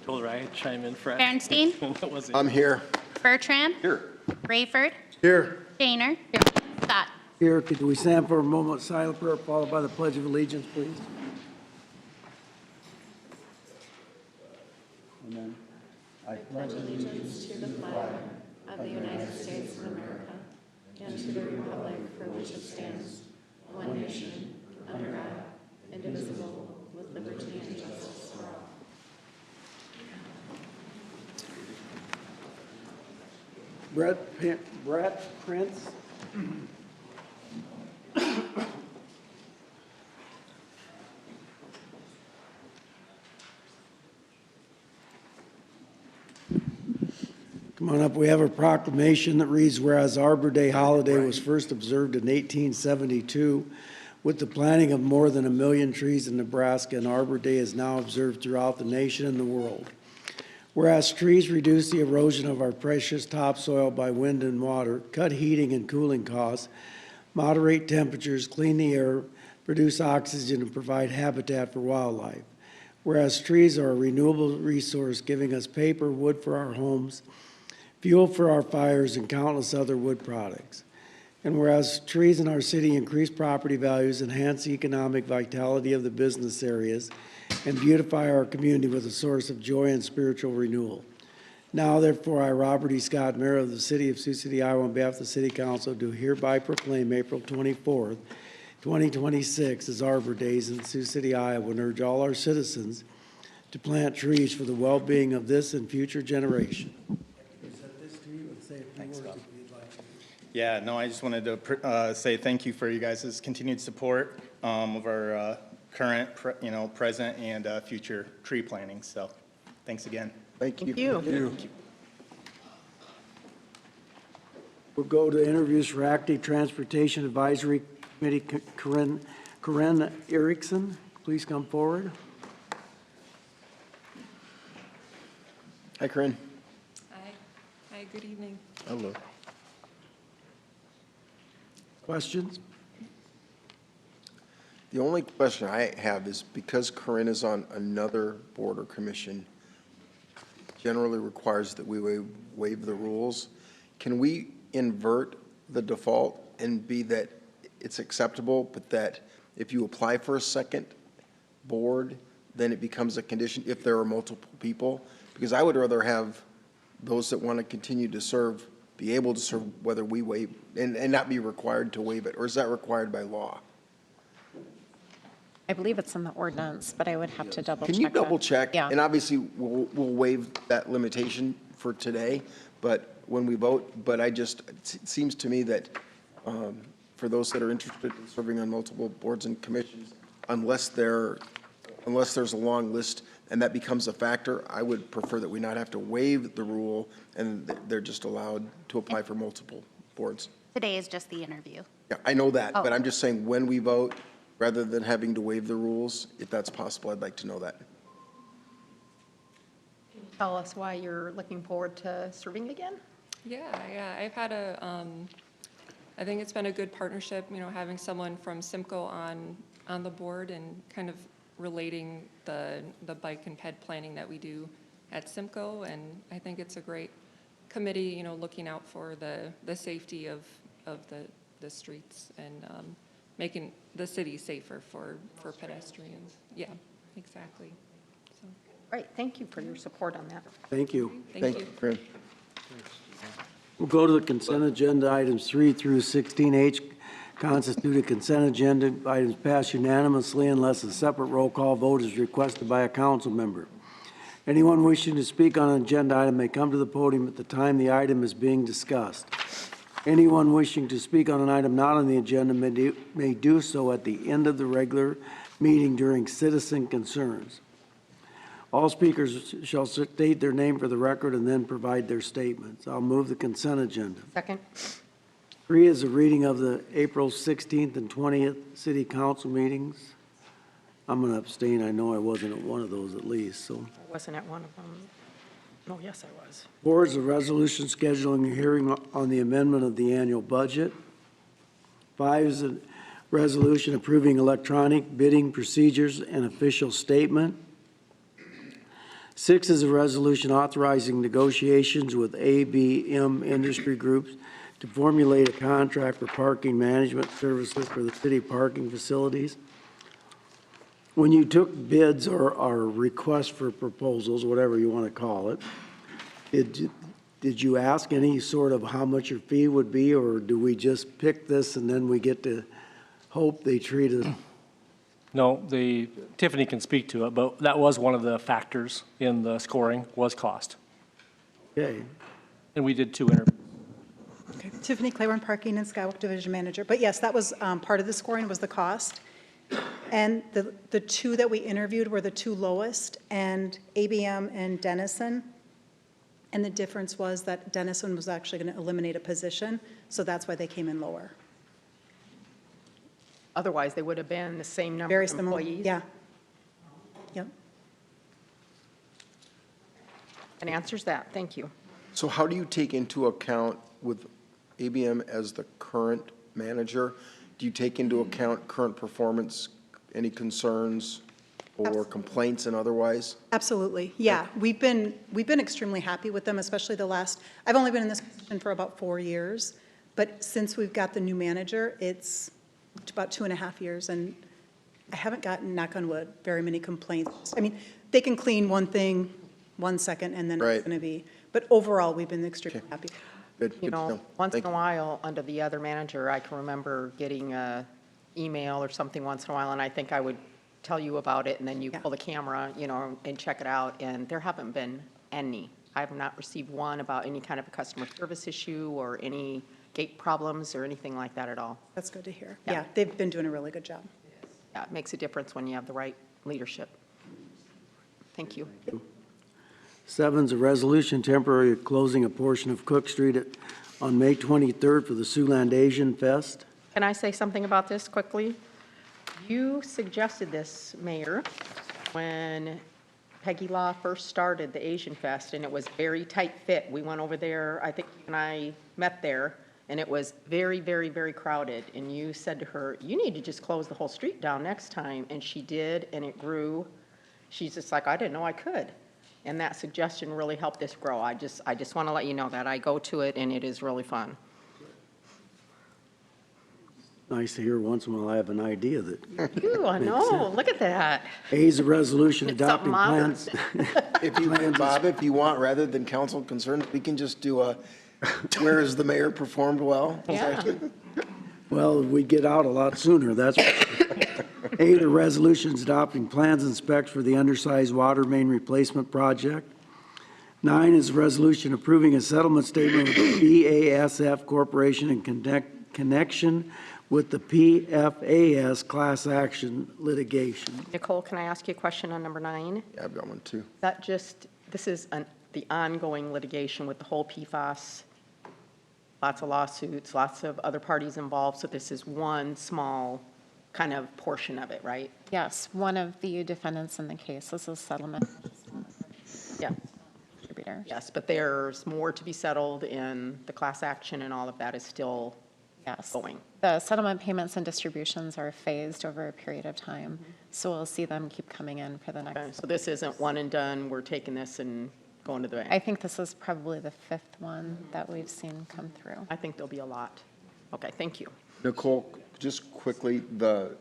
Told her I'd chime in, Fred. Bernstein, I'm here. Bertrand, Here. Rayford, Here. Shaner, Scott. Here, could we stand for a moment of silent prayer followed by the Pledge of Allegiance, please? Amen. I pledge allegiance to the flag of the United States of America and to the republic for which it stands, one nation, under God, indivisible, with liberty and justice for all. Brett Prince. Come on up. We have a proclamation that reads, whereas Arbor Day holiday was first observed in 1872 with the planting of more than 1 million trees in Nebraska, and Arbor Day is now observed throughout the nation and the world. Whereas trees reduce the erosion of our precious topsoil by wind and water, cut heating and cooling costs, moderate temperatures, clean the air, produce oxygen, and provide habitat for wildlife. Whereas trees are a renewable resource, giving us paper, wood for our homes, fuel for our fires, and countless other wood products. And whereas trees in our city increase property values, enhance the economic vitality of the business areas, and beautify our community with a source of joy and spiritual renewal. Now, therefore, I, Robert E. Scott, Mayor of the City of Sioux City, Iowa, on behalf of the City Council, do hereby proclaim April 24th, 2026 as Arbor Days in Sioux City, Iowa, and urge all our citizens to plant trees for the well-being of this and future generations. Yeah, no, I just wanted to say thank you for you guys' continued support of our current, present, and future tree planting. So, thanks again. Thank you. Thank you. Thank you. We'll go to interviews for Active Transportation Advisory Committee. Corinne Erickson, please come forward. Hi, Corinne. Hi. Hi, good evening. Hello. Questions? The only question I have is because Corinne is on another board or commission, generally requires that we waive the rules. Can we invert the default and be that it's acceptable, but that if you apply for a second board, then it becomes a condition if there are multiple people? Because I would rather have those that want to continue to serve be able to serve whether we waive and not be required to waive it, or is that required by law? I believe it's in the ordinance, but I would have to double check. Can you double check? Yeah. And obviously, we'll waive that limitation for today, but when we vote, but it seems to me that for those that are interested in serving on multiple boards and commissions, unless there's a long list and that becomes a factor, I would prefer that we not have to waive the rule and they're just allowed to apply for multiple boards. Today is just the interview. Yeah, I know that, but Oh. I'm just saying when we vote, rather than having to waive the rules, if that's possible, I'd like to know that. Tell us why you're looking forward to serving again? Yeah, I've had I think it's been a good partnership, having someone from Simcoe on the board and kind of relating the bike and ped planning that we do at Simcoe, and I think it's a great committee, looking out for the safety of the streets and making the city safer for pedestrians. Yeah, exactly. So, Right, thank you for your support on that. Thank you. thank you. Corinne. We'll go to the consent agenda. Items 3 through 16H constitute a consent agenda. Items passed unanimously unless a separate roll call vote is requested by a council member. Anyone wishing to speak on an agenda item may come to the podium at the time the item is being discussed. Anyone wishing to speak on an item not on the agenda may do so at the end of the regular meeting during citizen concerns. All speakers shall state their name for the record and then provide their statements. I'll move the consent agenda. Second? 3 is a reading of the April 16th and 20th city council meetings. I'm going to abstain. I know I wasn't at one of those at least, so. I wasn't at one of them. No, yes, I was. 4 is a resolution scheduling a hearing on the amendment of the annual budget. 5 is a resolution approving electronic bidding procedures and official statement. 6 is a resolution authorizing negotiations with ABM industry groups to formulate a contract for parking management services for the city parking facilities. When you took bids or requests for proposals, whatever you want to call it, did you ask any sort of how much your fee would be, or do we just pick this and then we get to hope they treat us? No, Tiffany can speak to it, but that was one of the factors in the scoring, was cost. Okay. And we did 2 interviews. Okay. Tiffany Claiborne, Parking and Skywalk Division Manager. But yes, that was part of the scoring was the cost. And the 2 that we interviewed were the 2 lowest, and ABM and Denison. And the difference was that Denison was actually going to eliminate a position, so that's why they came in lower. Otherwise, they would have been the same number Very of similar, employees. yeah. Yep. And answers that, thank you. So how do you take into account with ABM as the current manager? Do you take into account current performance, any concerns or complaints and otherwise? Absolutely, yeah. We've been extremely happy with them, especially I've only been in this position for about 4 years, but since we've got the new manager, it's about 2.5 years, and I haven't gotten, knock on wood, very many complaints. I mean, they can clean one thing 1 second, and then Right. it's going to be, but overall, we've been extremely happy. Good, You good to know, once in Thank a you. while, under the other manager, I can remember getting a email or something once in a while, and I think I would tell you about it, and then you Yeah. pull the camera, and check it out, and there haven't been any. I have not received one about any kind of a customer service issue or any gate problems or anything like that at all. That's good to hear. Yeah. Yeah, they've been doing a really good job. Yeah, it makes a difference when you have the right leadership. Thank you. 7 is a resolution temporarily closing a portion of Cook Street on May 23rd for the Siouxland Asian Fest. Can I say something about this quickly? You suggested this, Mayor, when Peggy Law first started the Asian Fest, and it was very tight fit. We went over there, I think you and I met there, and it was very, very, very crowded. And you said to her, you need to just close the whole street down next time. And she did, and it grew. She's just like, I didn't know I could. And that suggestion really helped this grow. I just want to let you know that. I go to it, and it is really fun. Nice to hear once in a while I have an idea that. Ooh, I know, look at that. A is a resolution It's adopting something plans. If you, Bob, if you want, rather than council concerns, we can just do a, where has the mayor performed well? Yeah. Well, we get out a lot sooner, that's. 8 are resolutions adopting plans and specs for the undersized water main replacement project. 9 is a resolution approving a settlement statement with the BASF Corporation in connection with the PFAS class action litigation. Nicole, can I ask you a question on number 9? Yeah, I've got one too. This is the ongoing litigation with the whole PFAS, lots of lawsuits, lots of other parties involved, so this is one small kind of portion of it, right? Yes, one of the defendants in the case is a settlement Yeah, distributor. yes, but there's more to be settled, and the class action and all of that is still Yes. going. The settlement payments and distributions are phased over a period of time, so we'll see them keep coming in for the Okay, next. so this isn't one and done, we're taking this and going to the bank. I think this is probably the 5th one that we've seen come through. I think there'll be a lot. Okay, thank you. Nicole, just quickly, the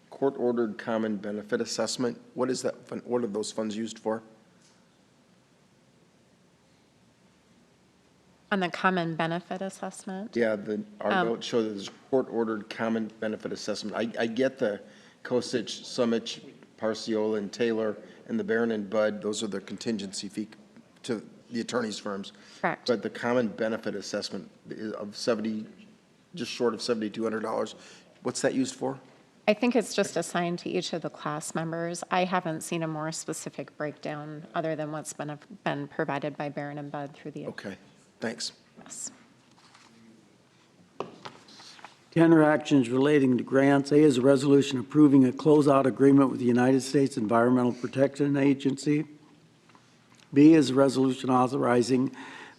court-ordered common benefit assessment, what is that, what are those funds used for? On the common benefit assessment? Yeah, our notes show that there's court-ordered common benefit assessment. I get the Kosich, Summich, Parciola, and Taylor, and the Barron and Budd, those are the contingency fee to the attorney's firms. Correct. But the common benefit assessment is of just short of $7,200, what's that used for? I think it's just assigned to each of the class members. I haven't seen a more specific breakdown other than what's been provided by Barron and Budd through the. Okay, thanks. Yes. 10 are actions relating to grants. A is a resolution approving a closeout agreement with the United States Environmental Protection Agency. B is a resolution authorizing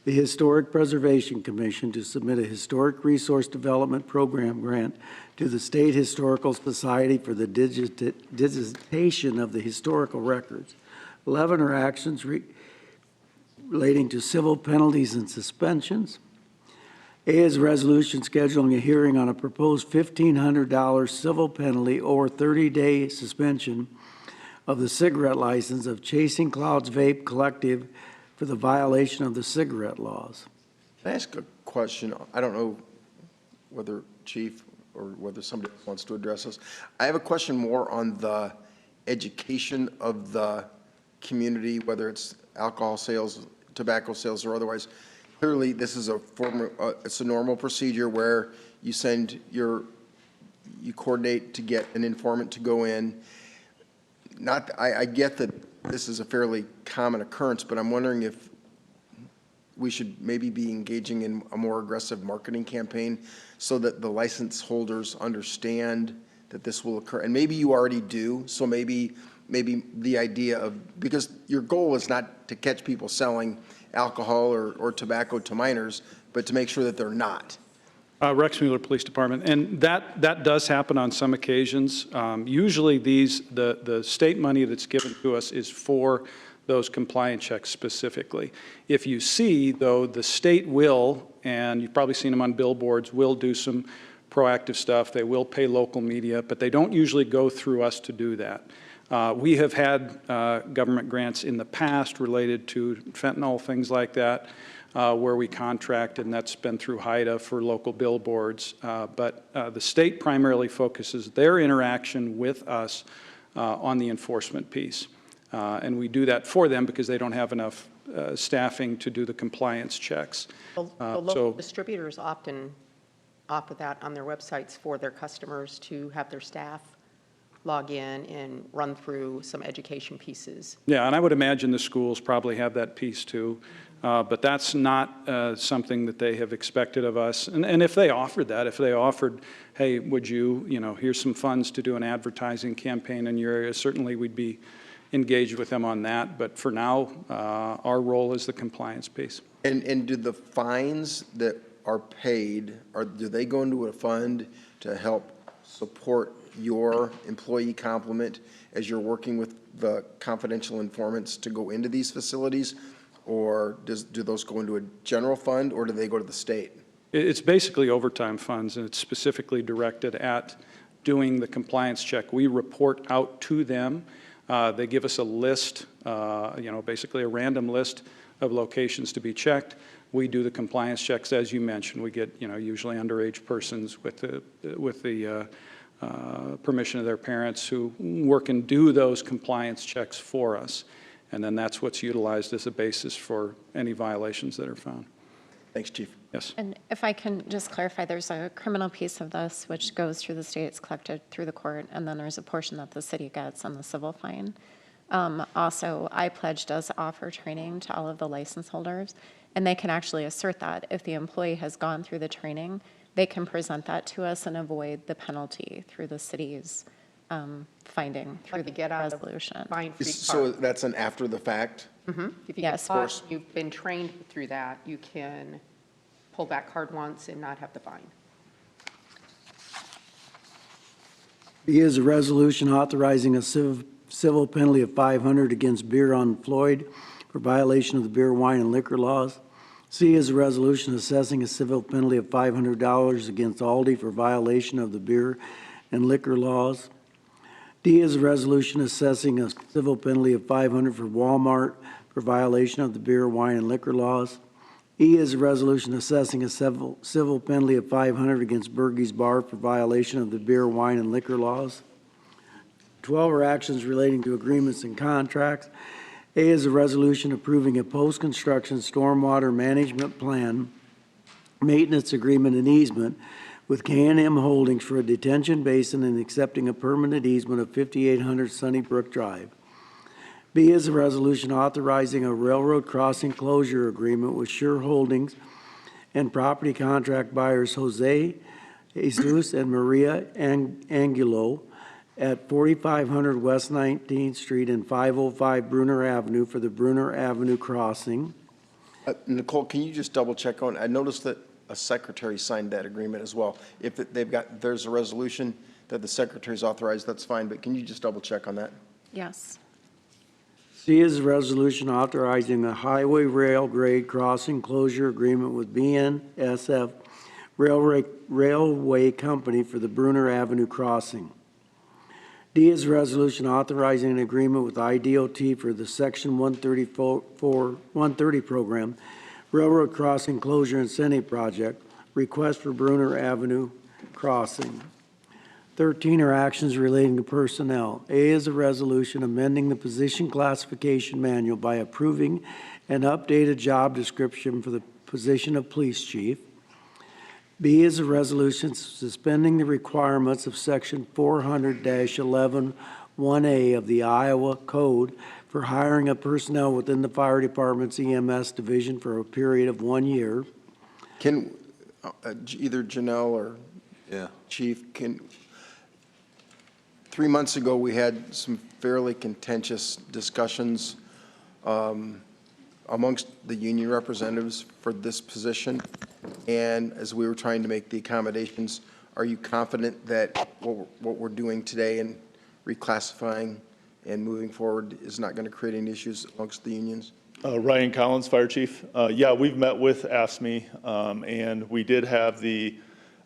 the Historic Preservation Commission to submit a Historic Resource Development Program grant to the State Historical Society for the digitization of the historical records 11 are actions relating to civil penalties and suspensions. A is a resolution scheduling a hearing on a proposed $1,500 civil penalty or 30-day suspension of the cigarette license of Chasing Clouds Vape Collective for the violation of the cigarette laws. Can I ask a question? I don't know whether Chief or whether somebody else wants to address this. I have a question more on the education of the community, whether it's alcohol sales, tobacco sales, or otherwise. Clearly, this is it's a normal procedure where you you coordinate to get an informant to go in. I get that this is a fairly common occurrence, but I'm wondering if we should maybe be engaging in a more aggressive marketing campaign so that the license holders understand that this will occur. And maybe you already do, so maybe the idea of, because your goal is not to catch people selling alcohol or tobacco to minors, but to make sure that they're not. Rex Mueller Police Department, and that does happen on some occasions. Usually the state money that's given to us is for those compliance checks specifically. If you see, though, the state will, and you've probably seen them on billboards, will do some proactive stuff. They will pay local media, but they don't usually go through us to do that. We have had government grants in the past related to fentanyl, things like that, where we contracted, and that's been through HIDA for local billboards. But the state primarily focuses their interaction with us on the enforcement piece. And we do that for them because they don't have enough staffing to do the compliance checks. The local distributors often offer that on their websites for their customers to have their staff log in and run through some education pieces. Yeah, and I would imagine the schools probably have that piece too, but that's not something that they have expected of us. And if they offered that, if they offered, hey, would you, here's some funds to do an advertising campaign in your area, certainly we'd be engaged with them on that. But for now, our role is the compliance piece. And do the fines that are paid, do they go into a fund to help support your employee complement as you're working with the confidential informants to go into these facilities? Or do those go into a general fund, or do they go to the state? It's basically overtime funds, and it's specifically directed at doing the compliance check. We report out to them. They give us a list, basically a random list of locations to be checked. We do the compliance checks, as you mentioned. We get, usually underage persons with the permission of their parents who work and do those compliance checks for us. And then that's what's utilized as a basis for any violations that are found. Thanks, Chief. Yes. And if I can just clarify, there's a criminal piece of this which goes through the state, it's collected through the court, and then there's a portion that the city gets on the civil fine. Also, iPledge does offer training to all of the license holders, and they can actually assert that. If the employee has gone through the training, they can present that to us and avoid the penalty through the city's finding through the resolution. So that's an after the fact? If you Yes. get caught, you've been trained through that, you can pull that card once and not have the fine. B is a resolution authorizing a civil penalty of $500 against Beer on Floyd for violation of the beer, wine, and liquor laws. C is a resolution assessing a civil penalty of $500 against Aldi for violation of the beer and liquor laws. D is a resolution assessing a civil penalty of $500 for Walmart for violation of the beer, wine, and liquor laws. E is a resolution assessing a civil penalty of $500 against Bergey's Bar for violation of the beer, wine, and liquor laws. 12 are actions relating to agreements and contracts. A is a resolution approving a post-construction stormwater management plan, maintenance agreement and easement with K&M Holdings for a detention basin and accepting a permanent easement of 5800 Sunnybrook Drive. B is a resolution authorizing a railroad crossing closure agreement with Sure Holdings and property contract buyers Jose Jesus and Maria Angulo at 4500 West 19th Street and 505 Bruner Avenue for the Bruner Avenue crossing. Nicole, can you just double check on, I noticed that a secretary signed that agreement as well. If there's a resolution that the secretary's authorized, that's fine, but can you just double check on that? Yes. C is a resolution authorizing a highway rail grade crossing closure agreement with BNSF Railway Company for the Bruner Avenue crossing. D is a resolution authorizing an agreement with IDOT for the Section 130 program, Railroad Crossing Closure Incentive Project, request for Bruner Avenue crossing. 13 are actions relating to personnel. A is a resolution amending the position classification manual by approving an updated job description for the position of police chief. B is a resolution suspending the requirements of Section 400-11-1A of the Iowa Code for hiring of personnel within the fire department's EMS division for a period of 1 year. Can, either Janelle or Chief, 3 months ago, we had some fairly contentious discussions amongst the union representatives for this position. And as we were trying to make the accommodations, are you confident that what we're doing today and reclassifying and moving forward is not going to create any issues amongst the unions? Ryan Collins, Fire Chief. Yeah, we've met with ASME, and we did have the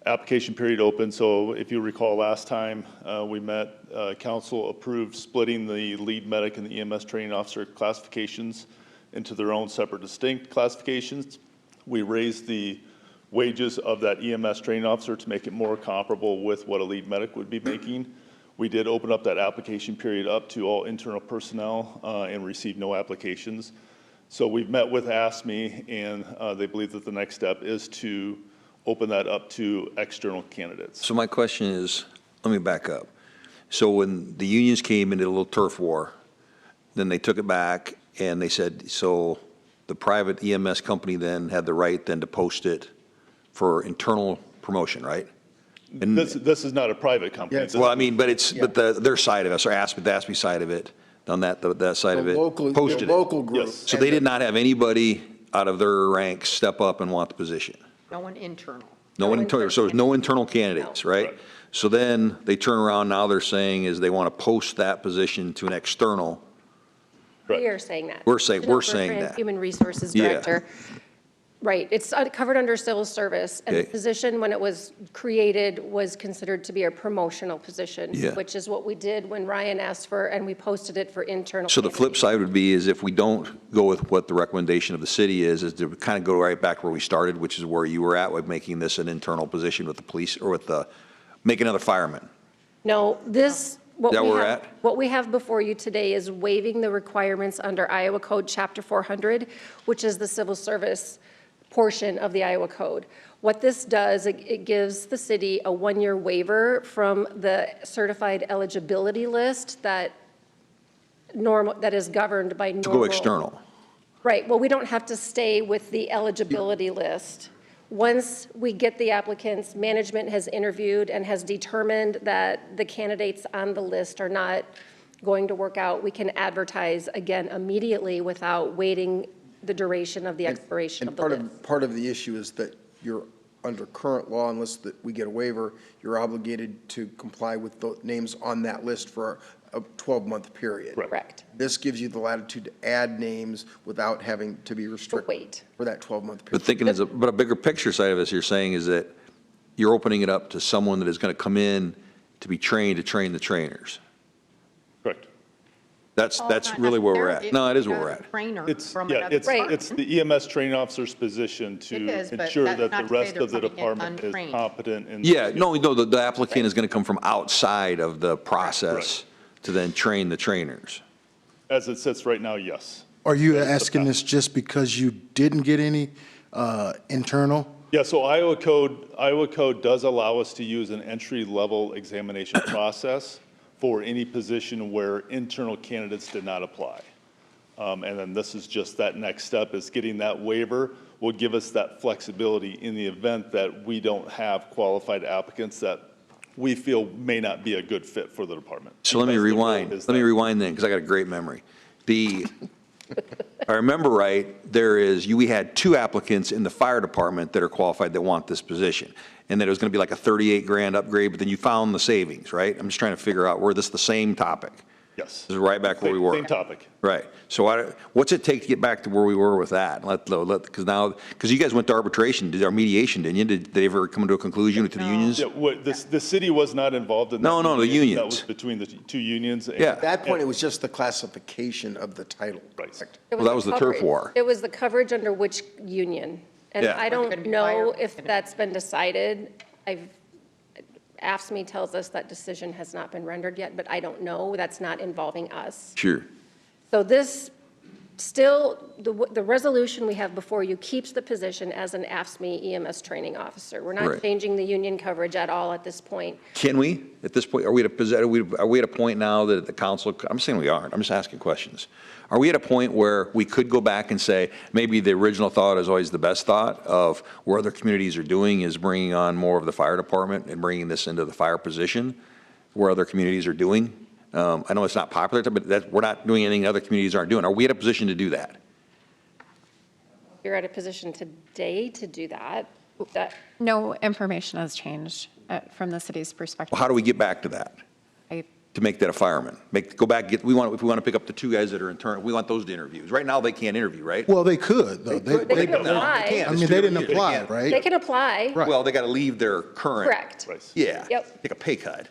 application period open. So if you recall last time we met, council approved splitting the lead medic and the EMS training officer classifications into their own separate distinct classifications. We raised the wages of that EMS training officer to make it more comparable with what a lead medic would be making. We did open up that application period up to all internal personnel and received no applications. So we've met with ASME, and they believe that the next step is to open that up to external candidates. So my question is, let me back up. So when the unions came and did a little turf war, then they took it back and they said, so the private EMS company then had the right then to post it for internal promotion, right? And This is not a private company. Yeah, well, I mean, but it's, but their side of it, or the ASME side of it, on that side of it, posted The it. local group. Yes. So they did not have anybody out of their ranks step up and want the position. No one internal. No one internal, so there's no internal candidates, right? Correct. So then they turn around, now they're saying is they want to post that position to an external. We are saying that. We're saying Jennifer, that. Human Resources Yeah. Director. Right, it's covered under civil service, and the Okay. position, when it was created, was considered to be a promotional position, Yeah. which is what we did when Ryan asked for, and we posted it for internal. So the flip candidates. side would be is if we don't go with what the recommendation of the city is to kind of go right back where we started, which is where you were at with making this an internal position with the police or with the, make another fireman. No, this, what That we where we're have, at? what we have before you today is waiving the requirements under Iowa Code Chapter 400, which is the civil service portion of the Iowa Code. What this does, it gives the city a 1-year waiver from the certified eligibility list that is governed by normal. To go external. Right, well, we don't have to stay with the eligibility list. Once we get the applicants, management has interviewed and has determined that the candidates on the list are not going to work out, we can advertise again immediately without waiting the duration of the expiration of the list. And part of the issue is that you're under current law, unless that we get a waiver, you're obligated to comply with the names on that list for a 12-month period. Correct. This gives you the latitude to add names without having to be restricted Wait. for that 12-month But period. thinking as but a bigger picture side of this, you're saying is that you're opening it up to someone that is going to come in to be trained to train the trainers. Correct. That's Oh, not really where we're at. necessarily. No, it is It's where we're a at. Trainer It's, from yeah, another it's, Right. department. it's the EMS training officer's position to It is, but ensure that's that not the to say rest they're of the coming in department is untrained. competent in. Yeah, no, the applicant is going to come from outside of the process to then train the trainers. As it sits right now, yes. Are you That's the asking path. this just because you didn't get any internal? Yeah, so Iowa Code does allow us to use an entry-level examination process for any position where internal candidates did not apply. And then this is just that next step, is getting that waiver will give us that flexibility in the event that we don't have qualified applicants that we feel may not be a good fit for the department. So let me Because the role rewind. is Let me that- rewind then, because I got a great memory. I remember right, we had 2 applicants in the fire department that are qualified that want this position. And that it was going to be like a 38 grand upgrade, but then you found the savings, right? I'm just trying to figure out where this is the same topic. Yes. This is right back where we were. Same topic. Right. So what's it take to get back to where we were with that? Because you guys went to arbitration, did our mediation, didn't you? Did they ever come to a conclusion to the unions? Yeah, the city was not involved in that. No, the mediation. That unions. was between the two unions. Yeah. At that point, it was just the classification of the title. Right. Well, that was the turf war. It was the coverage under which union? And Yeah. I Couldn't don't be know fire. if that's been decided. AFSCME tells us that decision has not been rendered yet, but I don't know. That's not involving us. Sure. So this still, the resolution we have before you keeps the position as an AFSCME EMS training officer. We're not Right. changing the union coverage at all at this point. Can we, at this point, are we at a point now that the council, I'm saying we aren't, I'm just asking questions. Are we at a point where we could go back and say, maybe the original thought is always the best thought of where other communities are doing is bringing on more of the fire department and bringing this into the fire position, where other communities are doing? I know it's not popular, but we're not doing anything other communities aren't doing. Are we at a position to do that? You're at a position today to do that. No information has changed from the city's perspective. Well, how do we get back to that? To make that a fireman? Go back, if we want to pick up the two guys that are internal, we want those to interview. Right now, they can't interview, right? Well, they could, though. They can apply. can't. I mean, they didn't apply, They right? can apply. Well, they got to leave their current. Correct. Right. Yeah. Yep. Take a pay cut.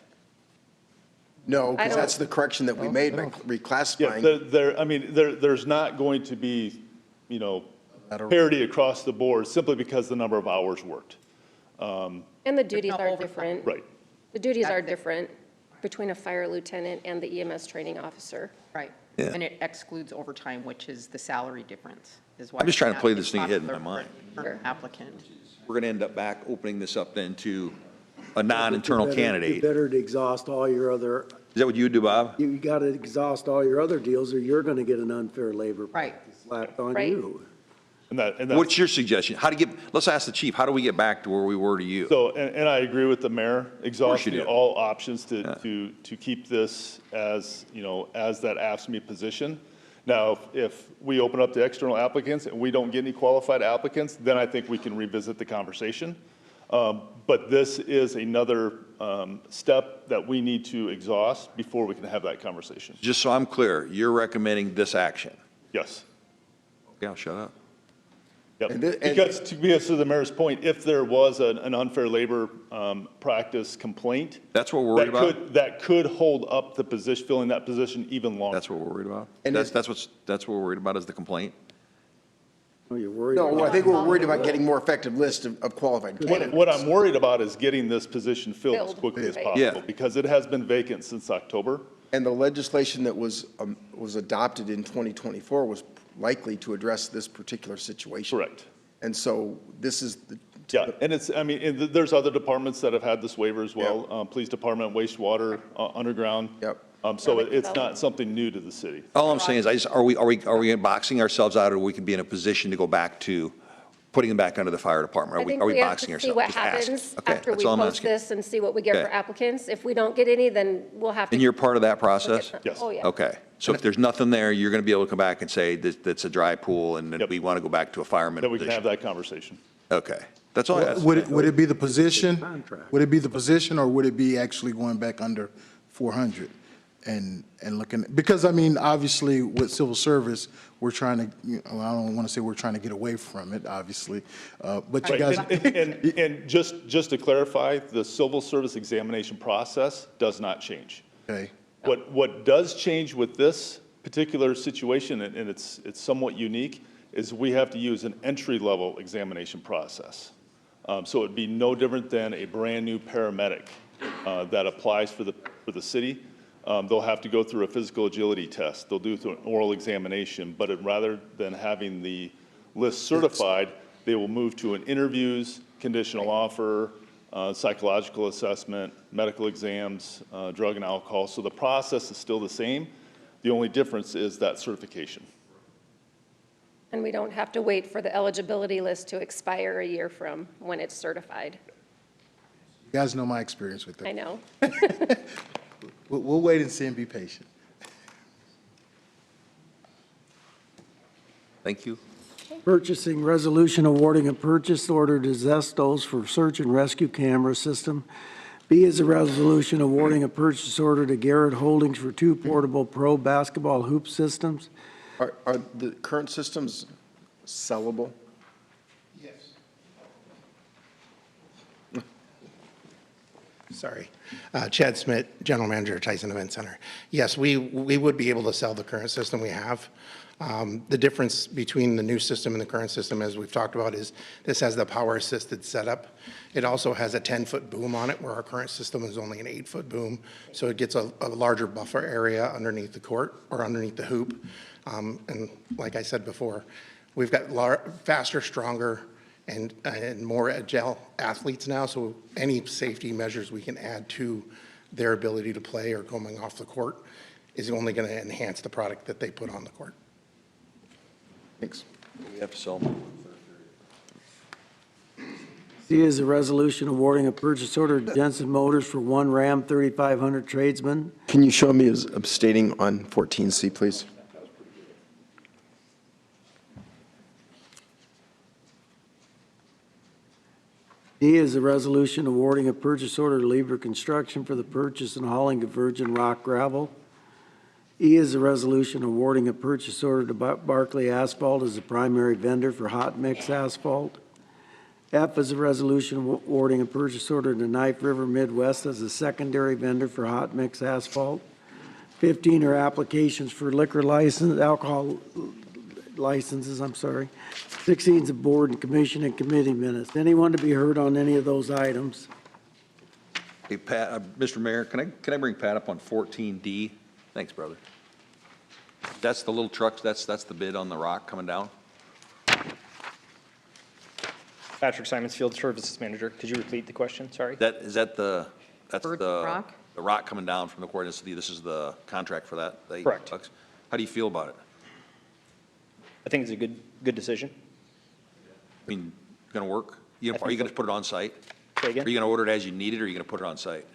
No, I because don't- that's the correction that we made by Yeah, reclassifying. there's not going to be, parity across the board simply because the number of hours worked. And the duties no are overtime. different. Right. The duties are different between a fire lieutenant and the EMS training officer. Right. Yeah. And it excludes overtime, which is the salary difference, is why. I'm just trying to it's play not this thing ahead in my popular mind. for an Applicant. We're going to end up back opening this up then to a non-internal candidate. You better to exhaust all your other, Is that what you do, Bob? you got to exhaust all your other deals or you're going to get an unfair labor Right. slapped on Right. you. And that's. What's your suggestion? Let's ask the chief, how do we get back to where we were to you? So, and I agree with the mayor, exhausting do. all options to keep this as, as that AFSCME position. Now, if we open up to external applicants and we don't get any qualified applicants, then I think we can revisit the conversation. But this is another step that we need to exhaust before we can have that conversation. Just so I'm clear, you're recommending this action? Yes. Okay, I'll shut up. Yep. And thi- and- Because to the mayor's point, if there was an unfair labor practice complaint. That's what we're worried about? That could hold up the position, filling that position even longer. That's what we're worried about? And That's what we're worried about is the complaint? Oh, you're worried. No, about- I think we're worried about getting more effective list of qualified candidates. What I'm worried about is getting this position filled as Filled, quickly as right. possible, Yeah. because it has been vacant since October. And the legislation that was adopted in 2024 was likely to address this particular situation. Correct. And so this is the. Yeah, and there's other departments that have had this waiver as well, police department, wastewater, underground. Yep. So Public it's not development. something new to the city. All I'm saying is, are we boxing ourselves out, or we can be in a position to go back to putting them back under the fire department? I think Are we we have boxing to see ourselves? what Just ask. happens Okay, after that's we all I'm post asking. this and see what we get for Okay. applicants. If we don't get any, then we'll have to. And you're part of that process? Yes. Oh, yeah. Okay, so if there's nothing there, you're going to be able to come back and say that's a dry pool, and that Yep. we want to go back to a fireman That we can have position? that conversation. Okay, that's all I asked. Would it be the position? Contract. Would it be the position, or would it be actually going back under 400 and looking, because I mean, obviously with civil service, we're trying to, I don't want to say we're trying to get away from it, obviously, but you Right, guys. and just to clarify, the civil service examination process does not change. Okay, What does change with this particular situation, and it's somewhat unique, is we have to use an entry-level examination process. So it'd be no different than a brand-new paramedic that applies for the city. They'll have to go through a physical agility test. They'll do through an oral examination, but rather than having the list certified, they will move to an interviews, conditional offer, psychological assessment, medical exams, drug and alcohol. So the process is still the same. The only difference is that certification. And we don't have to wait for the eligibility list to expire a year from when it's certified. you guys know my experience with I it. know. We'll wait and see and be patient. Thank you. Purchasing resolution awarding a purchase order to Zestos for search and rescue camera system B is a resolution awarding a purchase order to Garrett Holdings for 2 portable pro basketball hoop systems. Are the current systems sellable? Sorry. Chad Smith, General Manager, Tyson Event Center. Yes, we would be able to sell the current system we have. The difference between the new system and the current system, as we've talked about, is this has the power-assisted setup. It also has a 10-foot boom on it, where our current system is only an 8-foot boom. So it gets a larger buffer area underneath the court or underneath the hoop. And like I said before, we've got faster, stronger, and more agile athletes now, so any safety measures we can add to their ability to play or coming off the court is only going to enhance the product that they put on the court. Thanks. We have to sell them. C is a resolution awarding a purchase order to Jensen Motors for 1 Ram 3500 Tradesman. Can you show me as abstaining on 14C, please? D is a resolution awarding a purchase order to Lieber Construction for the purchase and hauling of virgin rock gravel. E is a resolution awarding a purchase order to Barclay Asphalt as the primary vendor for hot mix asphalt. F is a resolution awarding a purchase order to Knife River Midwest as a secondary vendor for hot mix asphalt. 15 are applications for liquor license, alcohol licenses, 16 is a board and commission and committee minutes. Anyone to be heard on any of those items? Hey, Pat, Mr. Mayor, can I bring Pat up on 14D? Thanks, brother. That's the little trucks, that's the bid on the rock coming down? Patrick Simons, Field Services Manager. Could you repeat the question? Sorry. That's the rock? the rock coming down from the coordinates. This is the contract for that? the Correct. $8? How do you feel about it? I think it's a good decision. I mean, going to work? Are you going to put it on site? Say again? Are you going to order it as you need it, or are you going to put it on site?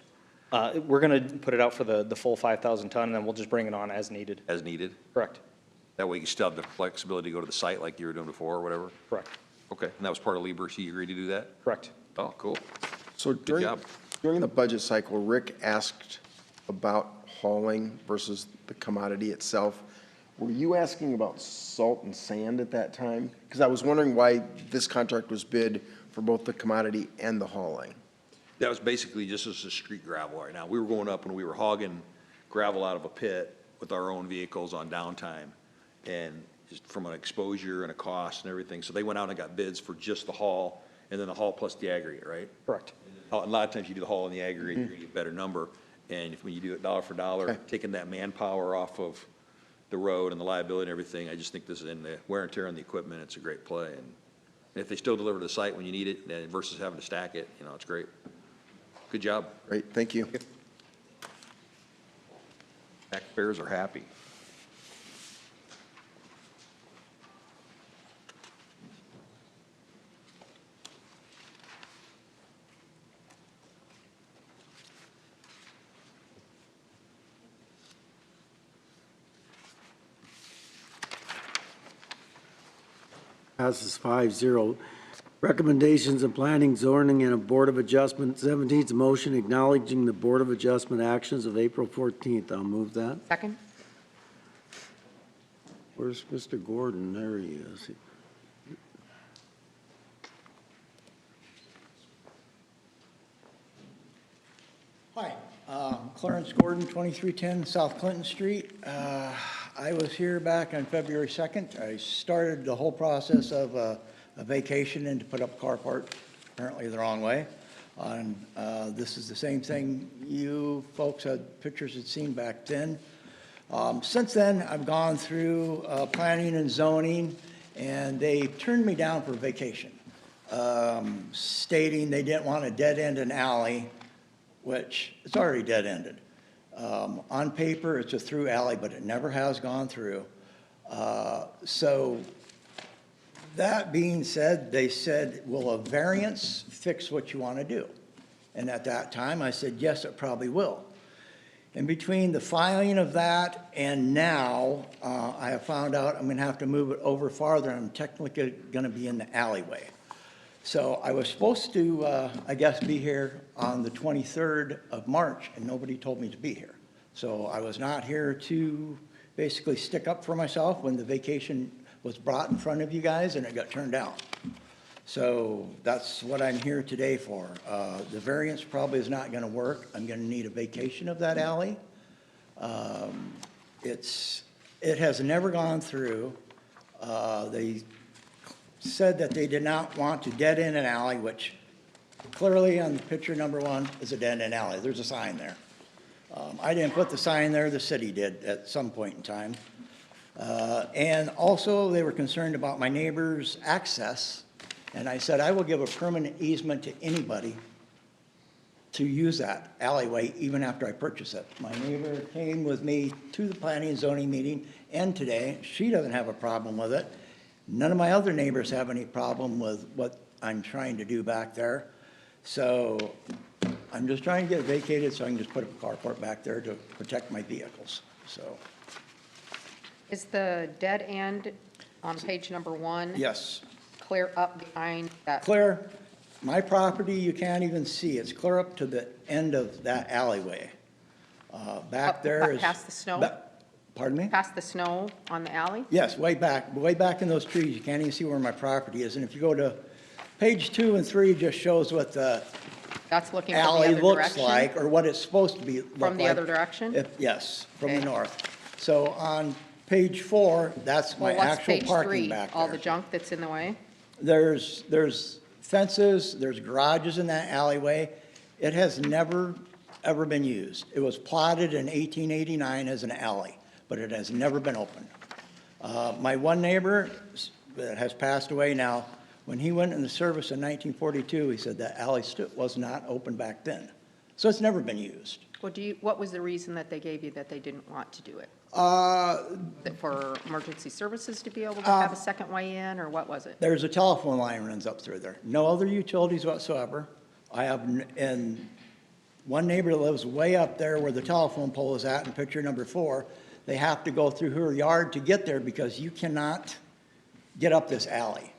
We're going to put it out for the full 5,000 ton, and then we'll just bring it on as needed. As needed? Correct. That way you still have the flexibility to go to the site like you were doing before or whatever? Correct. Okay, and that was part of Lieber, so you agreed to do that? Correct. Oh, cool. So Good job. during the budget cycle, Rick asked about hauling versus the commodity itself. Were you asking about salt and sand at that time? Because I was wondering why this contract was bid for both the commodity and the hauling. That was basically just as a street gravel right now. We were going up and we were hogging gravel out of a pit with our own vehicles on downtime, and just from an exposure and a cost and everything. So they went out and got bids for just the haul, and then the haul plus the aggregate, right? Correct. A lot of times you do the haul and the aggregate, you're gonna get a better number. And when you do it dollar for dollar, taking that manpower off of the road and the liability and everything, I just think this is in the wear and tear on the equipment, it's a great play. And if they still deliver to the site when you need it versus having to stack it, it's great. Good job. Great, thank you. Taxpayers are happy. Passes 5-0. Recommendations of planning, zoning, and a Board of Adjustment. 17 is a motion acknowledging the Board of Adjustment actions of April 14th. I'll move that. Second? Where's Mr. Gordon? There he is. Hi, Clarence Gordon, 2310 South Clinton Street. I was here back on February 2nd. I started the whole process of a vacation and to put up carport, apparently the wrong way. This is the same thing you folks had pictures had seen back then. Since then, I've gone through planning and zoning, and they turned me down for vacation, stating they didn't want to dead-end an alley, which it's already dead-ended. On paper, it's a through alley, but it never has gone through. So that being said, they said, will a variance fix what you want to do? And at that time, I said, yes, it probably will. In between the filing of that and now, I have found out I'm going to have to move it over farther. I'm technically going to be in the alleyway. So I was supposed to, I guess, be here on the 23rd of March, and nobody told me to be here. So I was not here to basically stick up for myself when the vacation was brought in front of you guys and it got turned down. So that's what I'm here today for. The variance probably is not going to work. I'm going to need a vacation of that alley. It has never gone through. They said that they did not want to dead end an alley, which clearly on picture number 1 is a dead end alley. There's a sign there. I didn't put the sign there, the city did at some point in time. And also they were concerned about my neighbor's access. And I said, I will give a permanent easement to anybody to use that alleyway even after I purchase it. My neighbor came with me to the planning and zoning meeting and today. She doesn't have a problem with it. None of my other neighbors have any problem with what I'm trying to do back there. So I'm just trying to get it vacated so I can just put a carport back there to protect my vehicles, so. Is the dead end on page number 1? Yes, Clear up behind that? clear. My property, you can't even see. It's clear up to the end of that alleyway. Back there is. Past the snow? Pardon me? Past the snow on the alley? Yes, way back in those trees. You can't even see where my property is. And if you go to page 2 and 3, just shows what the That's looking from the alley other looks direction? like, or what it's supposed to be, look From the like. other direction? Yes, from the Okay. north. So on page 4, that's my Well, what's actual page parking 3? back All the there. junk that's in the way? There's fences, there's garages in that alleyway. It has never, ever been used. It was plotted in 1889 as an alley, but it has never been opened. My one neighbor that has passed away now, when he went in the service in 1942, he said that alley was not open back then. So it's never been used. Well, what was the reason that they gave you that they didn't want to do it? That for emergency services to be able to have a second way in, or what was it? There's a telephone line runs up through there. No other utilities whatsoever. I have, and one neighbor that lives way up there where the telephone pole is at in picture number 4, they have to go through her yard to get there because you cannot get up this alley.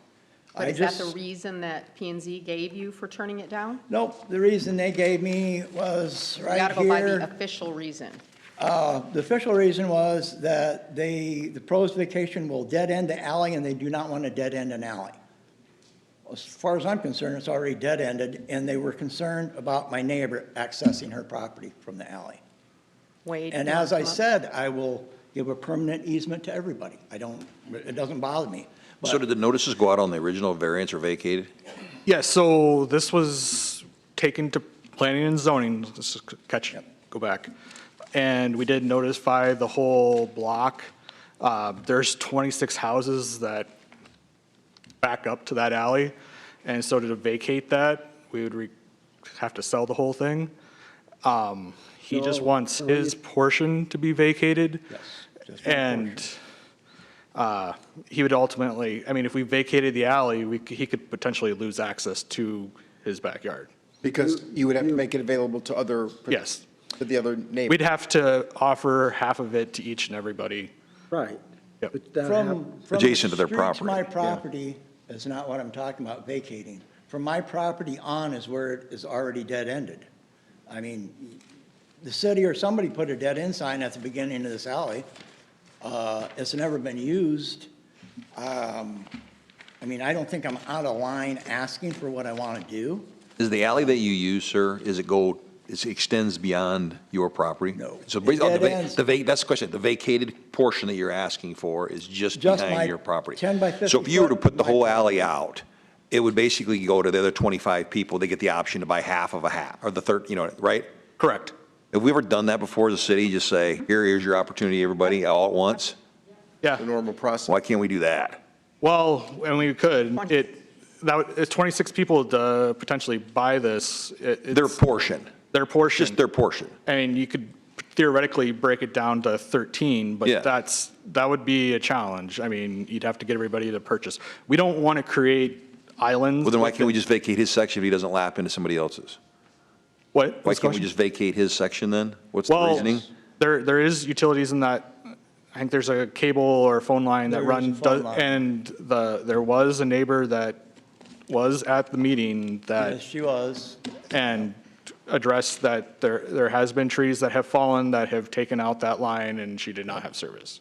But is that the reason that P&Z gave you for turning it down? Nope, the reason they gave me was You right gotta go by the here. official reason. The official reason was that the pros vacation will dead end the alley and they do not want to dead end an alley. As far as I'm concerned, it's already dead ended, and they were concerned about my neighbor accessing her property from the alley. Wade? And you wanna as I come up? said, I will give a permanent easement to everybody. It doesn't bother me. So did the notices go out on the original variance or vacated? Yeah, so this was taken to planning and zoning, this is go back. And we did notify the whole block. There's 26 houses that back up to that alley. And so to vacate that, we would have to sell the whole thing. He just wants his portion to be vacated. Just one And he would ultimately, I mean, if we vacated the alley, he could potentially lose access to his backyard. Because you would have to make it available to other. Yes. To the other neighbors. We'd have to offer half of it to each and everybody. Right. Yep. But that From Adjacent to their the street property. my property is not what I'm talking about vacating. From my property on is where it is already dead-ended. I mean, the city or somebody put a dead-end sign at the beginning of this alley. It's never been used. I mean, I don't think I'm out of line asking for what I want to do. Is the alley that you use, sir, it extends beyond your property? No. So It basically, dead ends. that's the question. The vacated portion that you're asking for is just Just my behind your property. 10 by 50 So if you were to foot put the my whole property. alley out, it would basically go to the other 25 people. They get the option to buy half of a half, or the third, right? Correct. Have we ever done that before as a city? Just say, here's your opportunity, everybody, all at once? Yeah. The normal process. Why can't we do that? Well, and we could. It's 26 people to potentially buy this. Their portion. Their portion. Just their portion. I mean, you could theoretically break it down to 13, but Yeah. that would be a challenge. I mean, you'd have to get everybody to purchase. We don't want to create islands. Well, then why can't we just vacate his section if he doesn't lap into somebody else's? What? Why can't we just vacate his section then? What's the reasoning? There is utilities in that. I think there's a cable or phone line that There is a runs, phone line. and there was a neighbor that was at the meeting Yes, she was. and addressed that there has been trees that have fallen that have taken out that line, and she did not have service.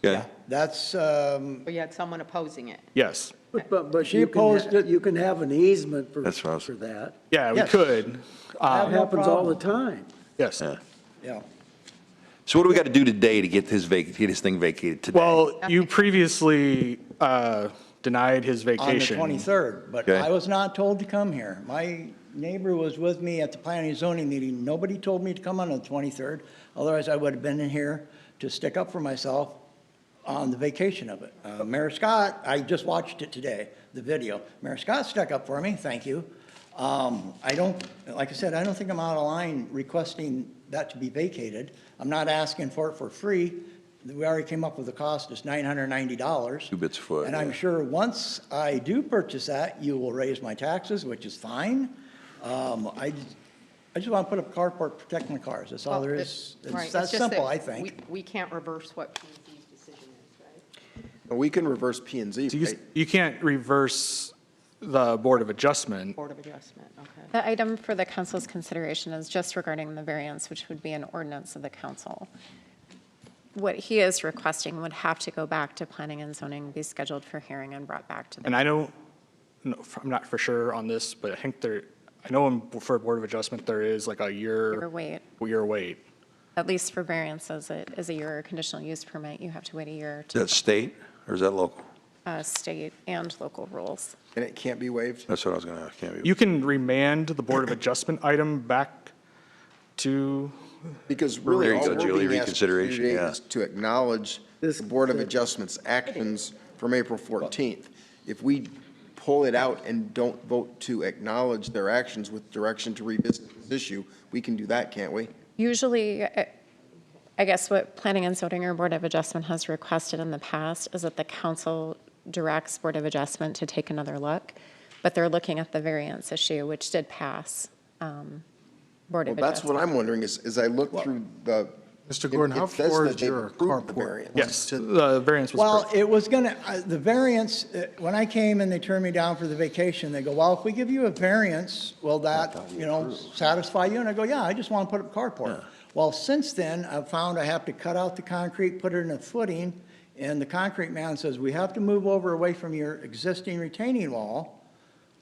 Okay. That's, But you had someone opposing it. Yes. But She you can, opposed it. you can have an easement for, That's what I was- for that. Yeah, we Yes. could. That no happens all the problem. time. Yes. yeah. So what do we got to do today to get his thing vacated today? Well, you previously denied his On the vacation. 23rd, but Okay. I was not told to come here. My neighbor was with me at the planning and zoning meeting. Nobody told me to come on the 23rd. Otherwise, I would have been in here to stick up for myself on the vacation of it. Mayor Scott, I just watched it today, the video. Mayor Scott stuck up for me, thank you. I don't, like I said, I don't think I'm out of line requesting that to be vacated. I'm not asking for it for free. We already came up with the cost, it's $990. 2 bits a foot. And I'm yeah. sure once I do purchase that, you will raise my taxes, which is fine. I just want to put up a carport, protect my cars, that's all there is. Right, It's that just simple, that I think. We can't reverse what P&Z's decision is, right? We can reverse P and Z. So you can't reverse the Board of Adjustment. Board of Adjustment, okay. The item for the council's consideration is just regarding the variance, which would be an ordinance of the council. What he is requesting would have to go back to planning and zoning, be scheduled for hearing and brought back to the. And I don't, no, I'm not for sure on this, but I think I know for Board of Adjustment, there is like a Year wait. year wait. At least for variances, it is a year, or conditional use permit, you have to wait a year Is that state or is that local? to state and local rules. And it can't be waived? That's what I was going to ask. Can't be. You can remand the Board of Adjustment item back to, Because really, There you all go, we're Julie, being asked to do reconsideration, today yeah. is to acknowledge the Board of Adjustment's actions from April 14th. If we pull it out and don't vote to acknowledge their actions with direction to revisit this issue, we can do that, can't we? Usually, I guess what Planning and Zoning or Board of Adjustment has requested in the past is that the council directs Board of Adjustment to take another look, but they're looking at the variance issue, which did pass Board Well, of that's what Adjustment. I'm wondering, is as I look through the. Mr. Gordon, how it says far that is they've your approved the carport? variance. yes, the variance was approved. Well, it was gonna, the variance, when I came and they turned me down for the vacation, they go, well, if we give you a variance, will that, satisfy you? And I go, yeah, I just want to put up a carport. Well, since then, I've found I have to cut out the concrete, put it in a footing, and the concrete man says, we have to move over away from your existing retaining wall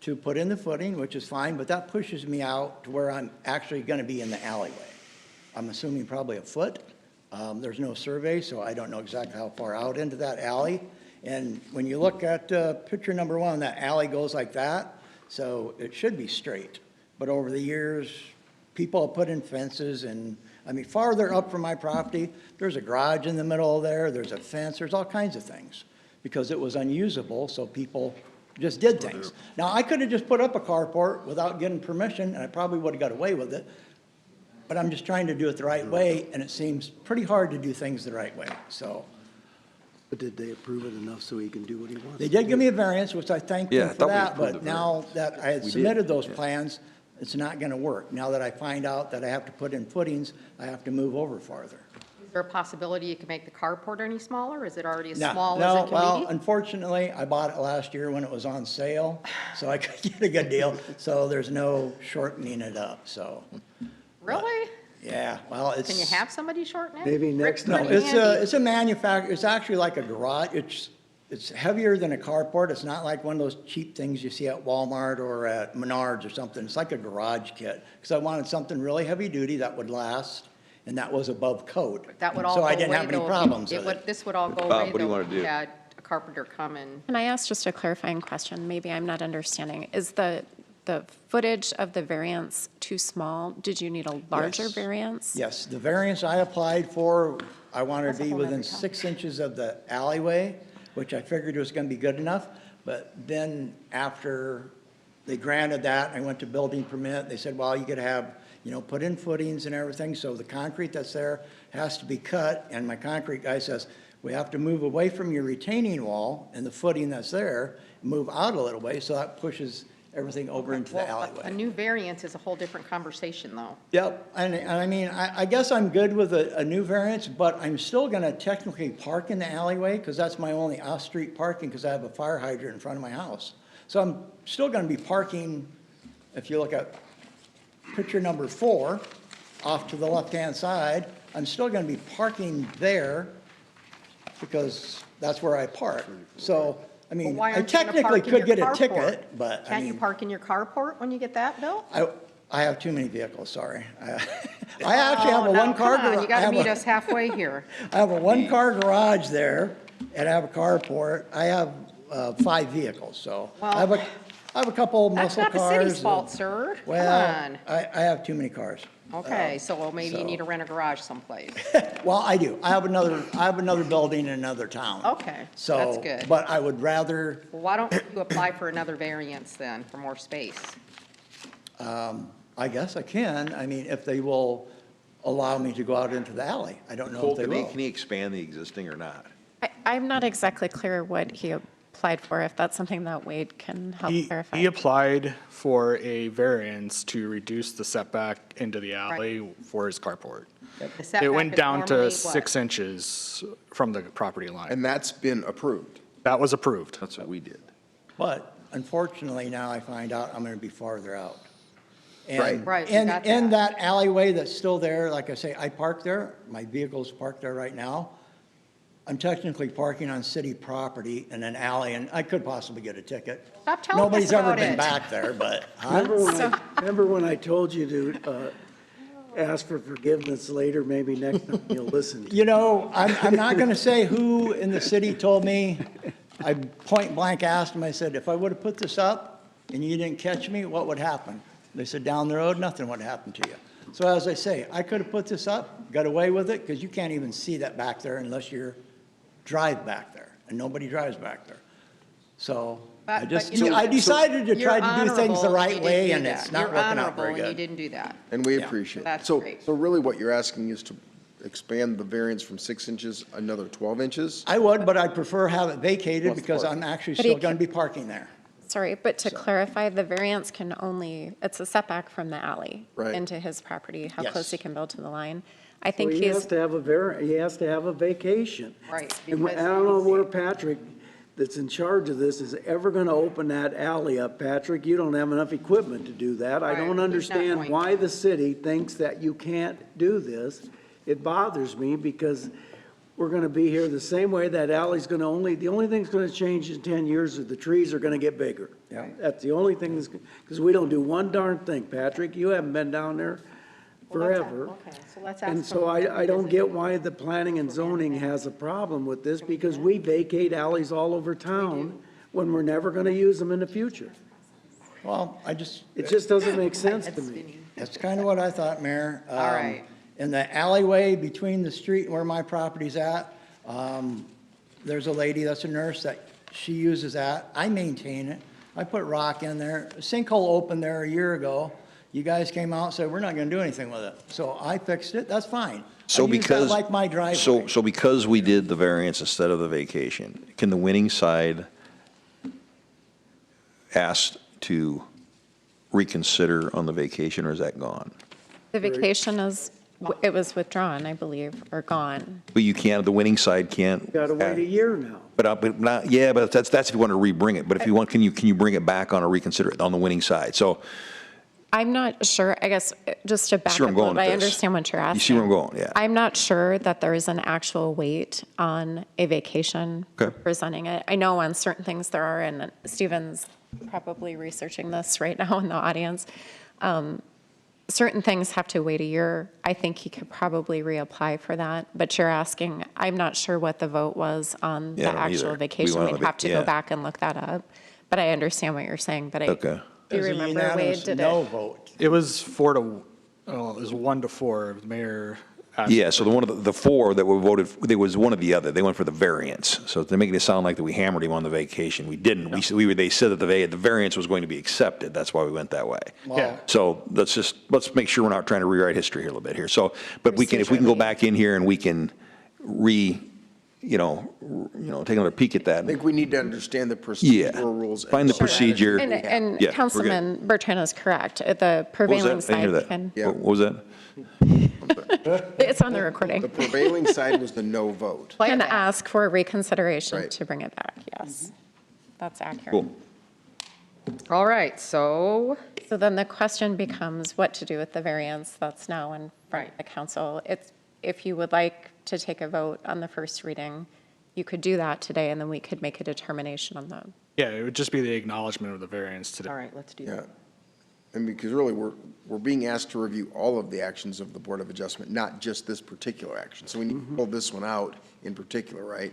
to put in the footing, which is fine, but that pushes me out to where I'm actually going to be in the alleyway. I'm assuming probably a foot. There's no survey, so I don't know exactly how far out into that alley. And when you look at picture number 1, that alley goes like that, so it should be straight. But over the years, people have put in fences, and, I mean, farther up from my property, there's a garage in the middle there, there's a fence, there's all kinds of things, because it was unusable, so people just did things. Now, I could have just put up a carport without getting permission, and I probably would have got away with it, but I'm just trying to do it the right way, and it seems pretty hard to do things the right way, so. But did they approve it enough so he can do what he wants? They did give me a variance, which I thank Yeah, I them for thought we that, approved but the now that I had We did, submitted those yeah. plans, it's not gonna work. Now that I find out that I have to put in footings, I have to move over farther. Is there a possibility you can make the carport any smaller? Is it already as No, small as no, it well, can be? unfortunately, I bought it last year when it was on sale, so I could get a good deal, so there's no shortening it up, so, Really? yeah, well, it's. Can you have somebody shorten it? Maybe next Rick's No, pretty it's handy. it's a manufacturer, it's actually like a garage, it's heavier than a carport, it's not like one of those cheap things you see at Walmart or at Menards or something, it's like a garage kit, because I wanted something really heavy-duty that would last, and that was above code. That would all So go I didn't away, have any though, if problems you- with it. This would all go Bob, away, what do you though, wanna if do? you had a carpenter come and. Can I ask just a clarifying question? Maybe I'm not understanding. Is the footage of the variance too small? Did you need a larger Yes. variance? Yes, the variance I applied for, I wanted That's to a be whole within nother topic. 6 inches of the alleyway, which I figured was gonna be good enough. But then after they granted that, I went to building permit, they said, well, you could have, put in footings and everything, so the concrete that's there has to be cut. And my concrete guy says, we have to move away from your retaining wall and the footing that's there, move out a little way, so that pushes everything over into the Well, alleyway. a new variance is a whole different conversation, though. Yep, and I mean, I guess I'm good with a new variance, but I'm still gonna technically park in the alleyway, because that's my only off-street parking, because I have a fire hydrant in front of my house. So I'm still going to be parking, if you look at picture number 4, off to the left-hand side, I'm still going to be parking there because that's where I park. So, I Well, mean, why I aren't you gonna technically park in could your get a carport? ticket, but I Can't you mean, park in your carport when you get that bill? I have too many vehicles, sorry. I actually have a Oh, now, one-car. come on, you got I to have meet a- us halfway here. I have a one-car garage there, and I have a carport. I have 5 vehicles, so I have Well, a couple That's muscle not the cars. city's fault, sir. Come Well, on. I have too many cars. Okay, so maybe you so- need to rent a garage someplace. Well, I do. I have another building in another town. Okay, So, that's good. but I would rather, Well, why don't you apply for another variance then, for more space? I guess I can. I mean, if they will allow me to go out into the alley. I don't know Cole, if they can he, will. can he expand the existing or not? I'm not exactly clear what he applied for, if that's something that Wade can help clarify. He applied for a variance to reduce the setback into the alley for his carport. The It setback went is down to normally what? 6 inches from the property line. And that's been approved. That was approved. That's what we did. But unfortunately, now I find out I'm going to be farther out. And Right. Right, we got in that. that alleyway that's still there, like I say, I park there. My vehicle's parked there right now. I'm technically parking on city property in an alley, and I could possibly get a ticket. Stop telling us Nobody's ever about been it. back there, but, huh? Remember when I told you to ask for forgiveness later? Maybe next time you'll listen. You know, I'm not going to say who in the city told me. I point blank asked them, I said, if I would have put this up and you didn't catch me, what would happen? They said, down the road, nothing would happen to you. So as I say, I could have put this up, got away with it, because you can't even see that back there unless you drive back there, and nobody drives back there. So I But you know, I decided to try to do things the You're right honorable, way, you and didn't it's do not that. working out You're honorable, very and you good. didn't do that. And we Yeah. appreciate it. That's So, great. so really what you're asking is to expand the variance from 6 inches, another 12 inches? I would, but I'd prefer have it vacated, Well, because of I'm actually But he still going to be parking there. Sorry, but to clarify, the variance can only, it's a setback from the alley Right. into his property, how Yes. close he can build to the line. I So think he has he's, to have he has to have a vacation. Right, And I because don't know where Patrick, that's in charge of this, is ever gonna open that alley up. Patrick, you don't have enough equipment to do that. I Right, he's don't not understand going why to. the city thinks that you can't do this. It bothers me because we're gonna be here the same way. That alley's the only thing that's gonna change in 10 years is the trees are gonna get bigger. Yeah. That's the only thing that's, because we don't do one darn thing, Patrick. You haven't been down there Well, let's- forever. Okay, so let's ask. And so them to I don't revisit. get why the planning and zoning has a problem with this, because we vacate alleys all over town when we're never gonna use them in the future. Well, It just doesn't make sense to me. That's kind of what I thought, Mayor. All right. In the alleyway between the street and where my property's at, there's a lady that's a nurse that she uses that. I maintain it. I put rock in there. A sinkhole opened there a year ago. You guys came out and said, we're not going to do anything with it. So I fixed it. That's fine. So I use that because. like my driveway. So because we did the variance instead of the vacation, can the winning side ask to reconsider on the vacation, or is that gone? the vacation is, it was withdrawn, I believe, or gone. But you can't, the winning side can't. Gotta wait a year now. But not, yeah, but that's if you want to re-bring it. But if you want, can you bring it back on a reconsider on the winning side? So, I'm not sure, I guess, just to back See where up I'm a going little, I with this. understand what you're asking. you see where I'm going, yeah. I'm not sure that there is an actual weight on a vacation Okay. presenting it. I know on certain things there are, and Stephen's probably researching this right now in the audience. Certain things have to wait a year. I think he could probably reapply for that, but you're asking, I'm not sure what the vote was on the Yeah, I don't actual either. We vacation. wanna We'd be- have to yeah. go back and look that up. But I understand what you're saying, but Okay. do you There's a remember, unanimous Wade, did no it? vote. It was 1 to 4. The mayor asked. Yeah, so the one of the four that were voted, there was one or the other. They went for the variance. So they're making it sound like that we hammered him on the vacation. We didn't. They said that the variance was going to be accepted. That's why we went that way. Yeah. So let's make sure we're not trying to rewrite history here a little bit here. So, but if we can go back in here and we can take another peek at that. I think we need to understand the Yeah, procedural rules. find the Sure. procedure. And Yeah, we're Councilman Bertrand is correct. The What was prevailing that? I didn't hear side can, that. What was that? it's on the recording. The prevailing side was the no vote. Can ask for reconsideration Right. to bring it back, yes. That's accurate. Cool. All right, so, So then the question becomes what to do with the variance that's now in front of the council. If you would like to take a vote on the first reading, you could do that today, and then we could make a determination on the. Yeah, it would just be the acknowledgement of the variance today. all right, let's do Yeah. that. And because really, we're being asked to review all of the actions of the Board of Adjustment, not just this particular action. So we need to pull this one out in particular, right?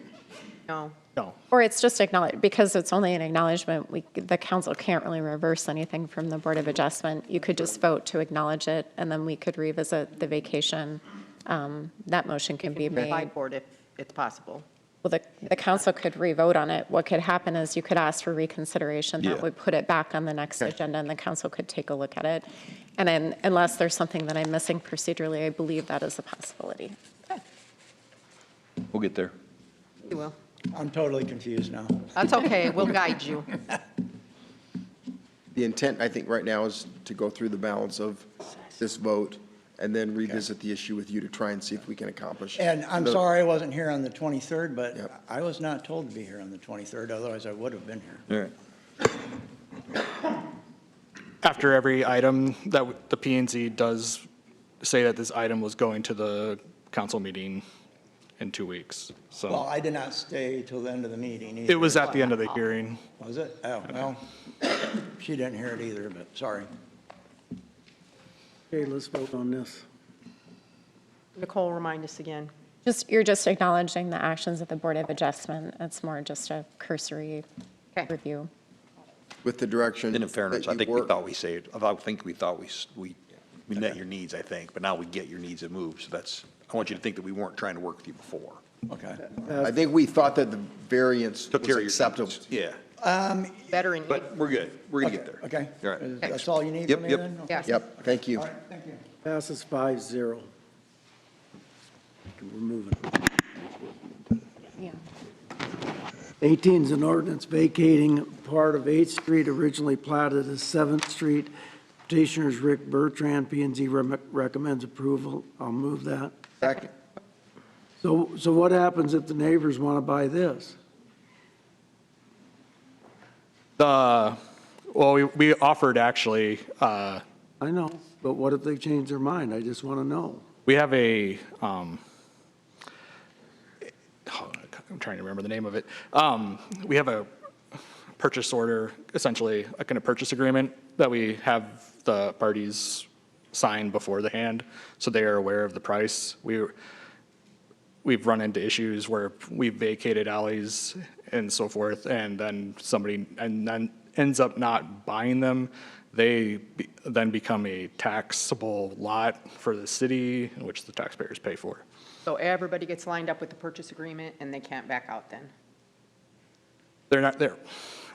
No, No. Or it's just acknowledge, because it's only an acknowledgement, the council can't really reverse anything from the Board of Adjustment. You could just vote to acknowledge it, and then we could revisit the vacation. That motion can be made. by board if it's possible. Well, the council could re-vote on it. What could happen is you could ask for reconsideration. That Yeah. would put it back on the next agenda, and the council could take a look at it. And then, unless there's something that I'm missing procedurally, I believe that is a possibility. We'll get there. You will. I'm totally confused now. That's okay, we'll guide you. The intent, I think, right now is to go through the balance of this vote and then revisit the issue with you to try and see if we can accomplish. And I'm the- sorry I wasn't here on the 23rd, but Yep. I was not told to be here on the 23rd, otherwise I would have been here. All right. After every item, that the P and Z does say that this item was going to the council meeting in 2 weeks, so. Well, I did not stay till the end of the meeting either. It was at the end of the hearing. Was it? Oh, well, she didn't hear it either, but sorry. Okay, let's vote on this. Nicole, remind us again. You're just acknowledging the actions of the Board of Adjustment. It's more just a cursory Okay. review. With the direction. And in fairness, that I you think we work- thought we saved, I think we thought we met your needs, I think, but now we get your needs and move. So that's, I want you to think that we weren't trying to work with you before. Okay. I think we thought that the variance Took was care of your acceptable. needs. Yeah, Better in. but we're good. We're gonna get there. Okay. All right. That's all you need Yep, from me yep. then? Okay. Yes. Yep, thank you. All right, thank you. Passes 5-0. We're moving. Yeah. 18 is an ordinance vacating part of 8th Street originally platted as 7th Street. Petitioners Rick Bertrand, P and Z recommends approval. I'll move that. Second. So what happens if the neighbors want to buy this? Well, we offered actually, I know, but what if they change their mind? I just want to know. we have a, I'm trying to remember the name of it. We have a purchase order, essentially a kind of purchase agreement that we have the parties sign before the hand, so they are aware of the price. We've run into issues where we've vacated alleys and so forth, and then somebody, and then ends up not buying them. They then become a taxable lot for the city, which the taxpayers pay for. So everybody gets lined up with the purchase agreement and they can't back out then? They're not, I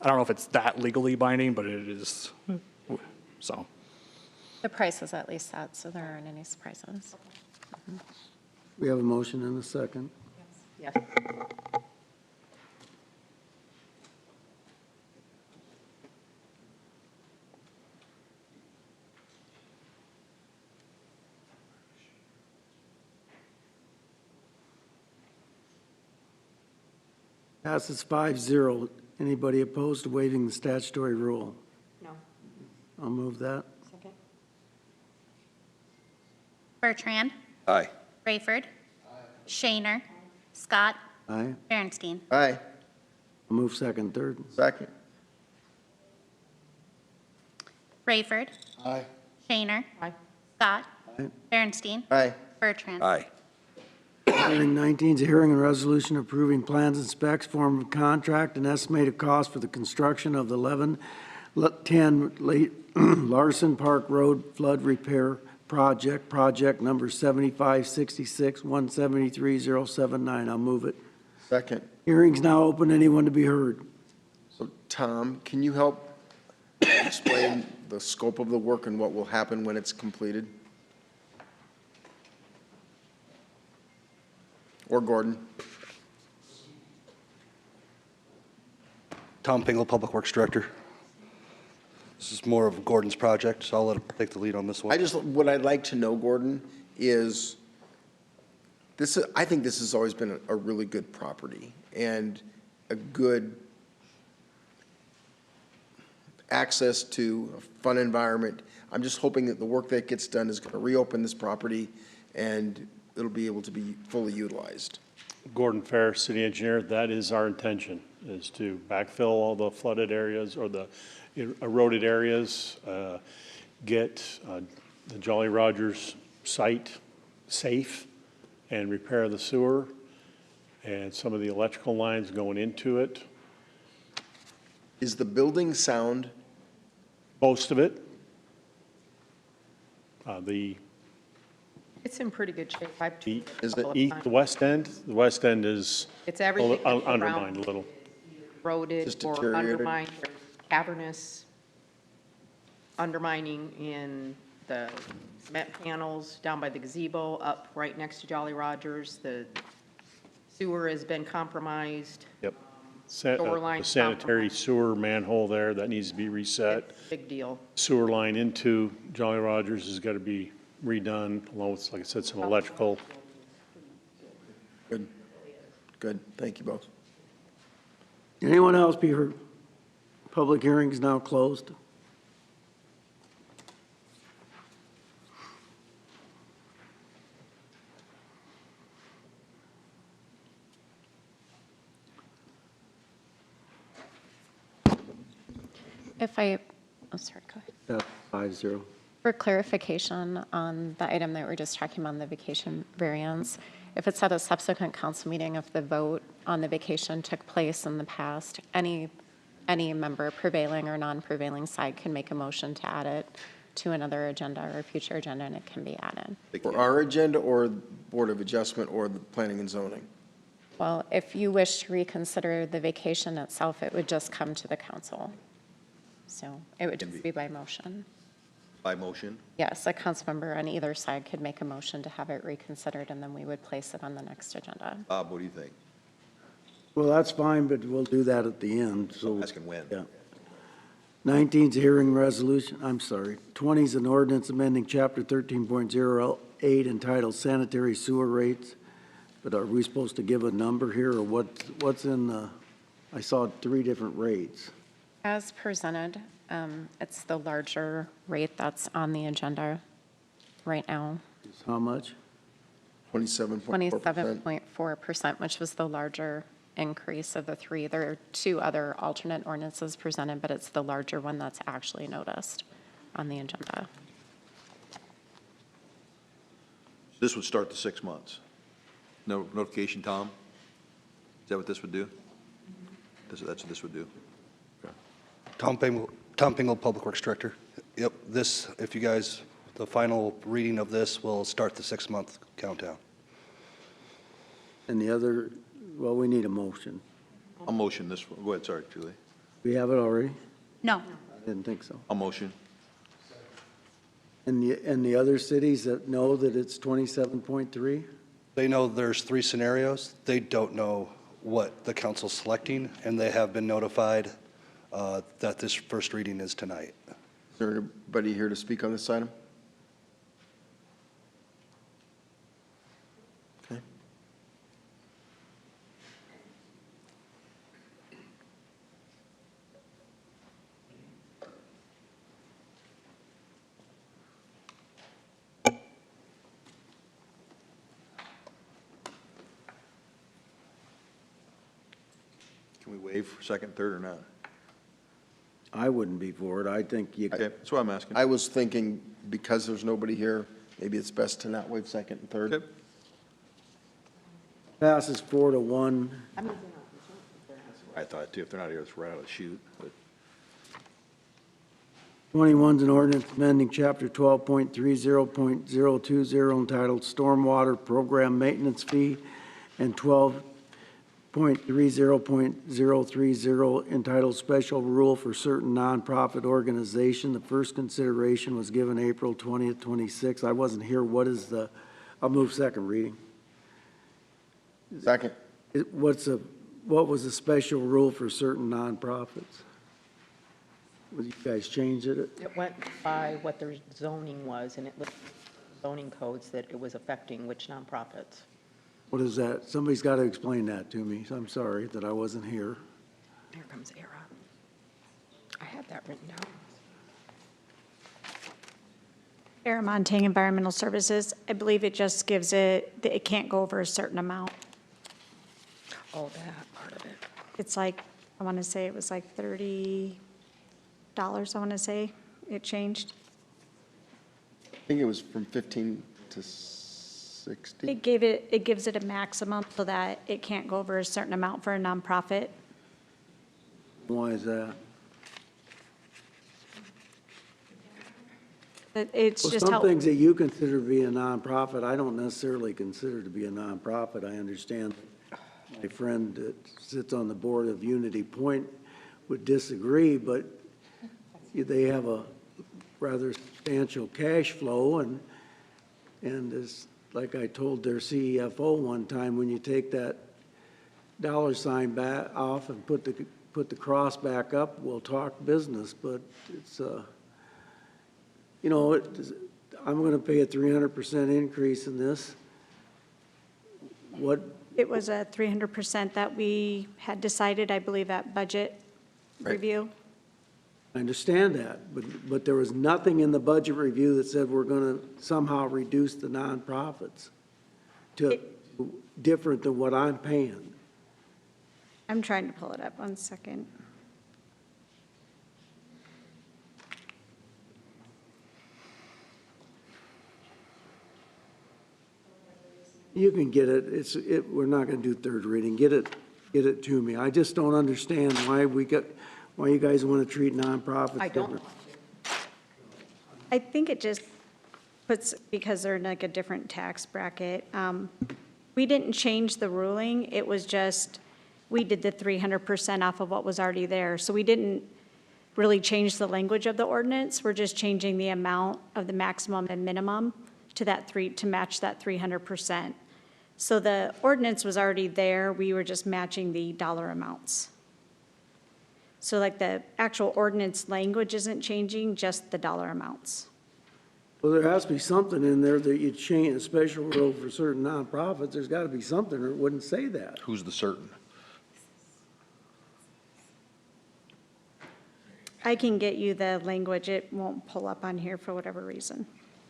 don't know if it's that legally binding, but it is, so. The price is at least set, so there aren't any surprises. We have a motion and a second. Yes. Passes 5-0. Anybody opposed to waiving the statutory rule? No. I'll move that. Second. Bertrand. Aye. Rayford. Shaner. Scott. Aye. Berenstein. Aye. I'll move second, third. Second. Rayford. Aye. Shaner. Aye. Scott. Aye. Berenstein. Aye. Bertrand. Aye. Hearing 19 is a hearing and resolution approving plans and specs, form of contract, and estimated cost for the construction of the 1110 Larson Park Road Flood Repair Project, project number 7566-173079. I'll move it. Second. Hearing's now open. Anyone to be heard? So Tom, can you help explain the scope of the work and what will happen when it's completed? Or Gordon? Tom Pingle, Public Works Director. This is more of Gordon's project, so I'll let him take the lead on this one. What I'd like to know, Gordon, is I think this has always been a really good property and a good access to a fun environment. I'm just hoping that the work that gets done is going to reopen this property and it'll be able to be fully utilized. Gordon Fair, city engineer, that is our intention, is to backfill all the flooded areas or the eroded areas, get the Jolly Rogers site safe and repair the sewer and some of the electrical lines going into it. Is the building sound? Most of it. It's in pretty good shape. Is it The west end? The west end is It's everything that's around undermined a little. eroded Just or deteriorated. undermined, there's cavernous undermining in the cement panels down by the gazebo, up right next to Jolly Rogers. The sewer has been compromised. Yep. Shoreline The sanitary sewer manhole there, that needs to be reset. Big deal. Sewer line into Jolly Rogers has got to be redone, along with, like I said, some electrical. Good. Good. Thank you both. Anyone else be heard? Public hearing is now closed. If I, oh, sorry, go ahead. 5-0. For clarification on the item that we're just talking about, the vacation variance, if it's at a subsequent council meeting, if the vote on the vacation took place in the past, any member, prevailing or non-prevailing side, can make a motion to add it to another agenda or future agenda, and it can be added. For our agenda or Board of Adjustment or the Planning and Zoning? Well, if you wish to reconsider the vacation itself, it would just come to the council. So it would just be by motion. By motion? Yes, a council member on either side could make a motion to have it reconsidered, and then we would place it on the next agenda. Bob, what do you think? Well, that's fine, but we'll do that at the end, so. I'm asking when. Yeah. 19's a hearing resolution, 20's an ordinance amending chapter 13.08 entitled sanitary sewer rates. But are we supposed to give a number here, or what's in the, I saw 3 different rates. As presented, it's the larger rate that's on the agenda right now, How much? 27.4%. 27.4%, which was the larger increase of the 3. There are 2 other alternate ordinances presented, but it's the larger one that's actually noticed on the agenda. This would start the 6 months. No notification, Tom? Is that what this would do? That's what this would do? Tom Pingle, Public Works Director. Yep, this, if you guys, the final reading of this will start the 6-month countdown. And the other, well, we need a motion. I'll motion this one. Go ahead, sorry, Julie. We have it already? No. I didn't think so. I'll motion. And the other cities that know that it's 27.3? They know there's 3 scenarios. They don't know what the council's selecting, and they have been notified that this first reading is tonight. Is there anybody here to speak on this item? Okay. Can we waive for second, third, or not? I wouldn't be for it. I think you. Okay, that's what I'm asking. I was thinking, because there's nobody here, maybe it's best to not waive second and third. Okay. Passes 4-1. I thought too, if they're not here, it's right out of the chute, but 21's an ordinance amending chapter 12.30.020 entitled Stormwater Program Maintenance Fee and 12.30.030 entitled Special Rule for Certain Nonprofit Organization. The first consideration was given April 20th, 26. I wasn't here. What is the, I'll move second reading. Second. What was the special rule for certain nonprofits? Well, you guys changed it? It went by what their zoning was, and it was zoning codes that it was affecting which nonprofits. What is that? Somebody's got to explain that to me. I'm sorry that I wasn't here. Here comes Era. I had that written down. Montang Environmental Services, I believe it just gives it, that it can't go over a certain amount. Oh, that part of it. It's like, I want to say it was like $30, I want to say, it changed. I think it was from 15 to 60. It gives it a maximum so that it can't go over a certain amount for a nonprofit. Why is that? It's Well, just some how, things that you consider to be a nonprofit, I don't necessarily consider to be a nonprofit. I understand my friend that sits on the board of Unity Point would disagree, but they have a rather substantial cash flow, and as, like I told their CFO one time, when you take that dollar sign back off and put the cross back up, we'll talk business, but it's, you know, I'm going to pay a 300% increase in this. What, it was a 300% that we had decided, I believe, at budget review. I understand that, but there was nothing in the budget review that said we're going to somehow reduce the nonprofits to different than what I'm paying. I'm trying to pull it up, 1 second. You can get it, we're not going to do third reading. Get it to me. I just don't understand why you guys want to treat nonprofits I don't different. want to. I think it just puts, because they're in like a different tax bracket. We didn't change the ruling, it was just, we did the 300% off of what was already there. So we didn't really change the language of the ordinance, we're just changing the amount of the maximum and minimum to to match that 300%. So the ordinance was already there, we were just matching the dollar amounts. So like the actual ordinance language isn't changing, just the dollar amounts. Well, there has to be something in there that you change, a special rule for certain nonprofits. There's got to be something, or it wouldn't say that. Who's the certain? I can get you the language, it won't pull up on here for whatever reason.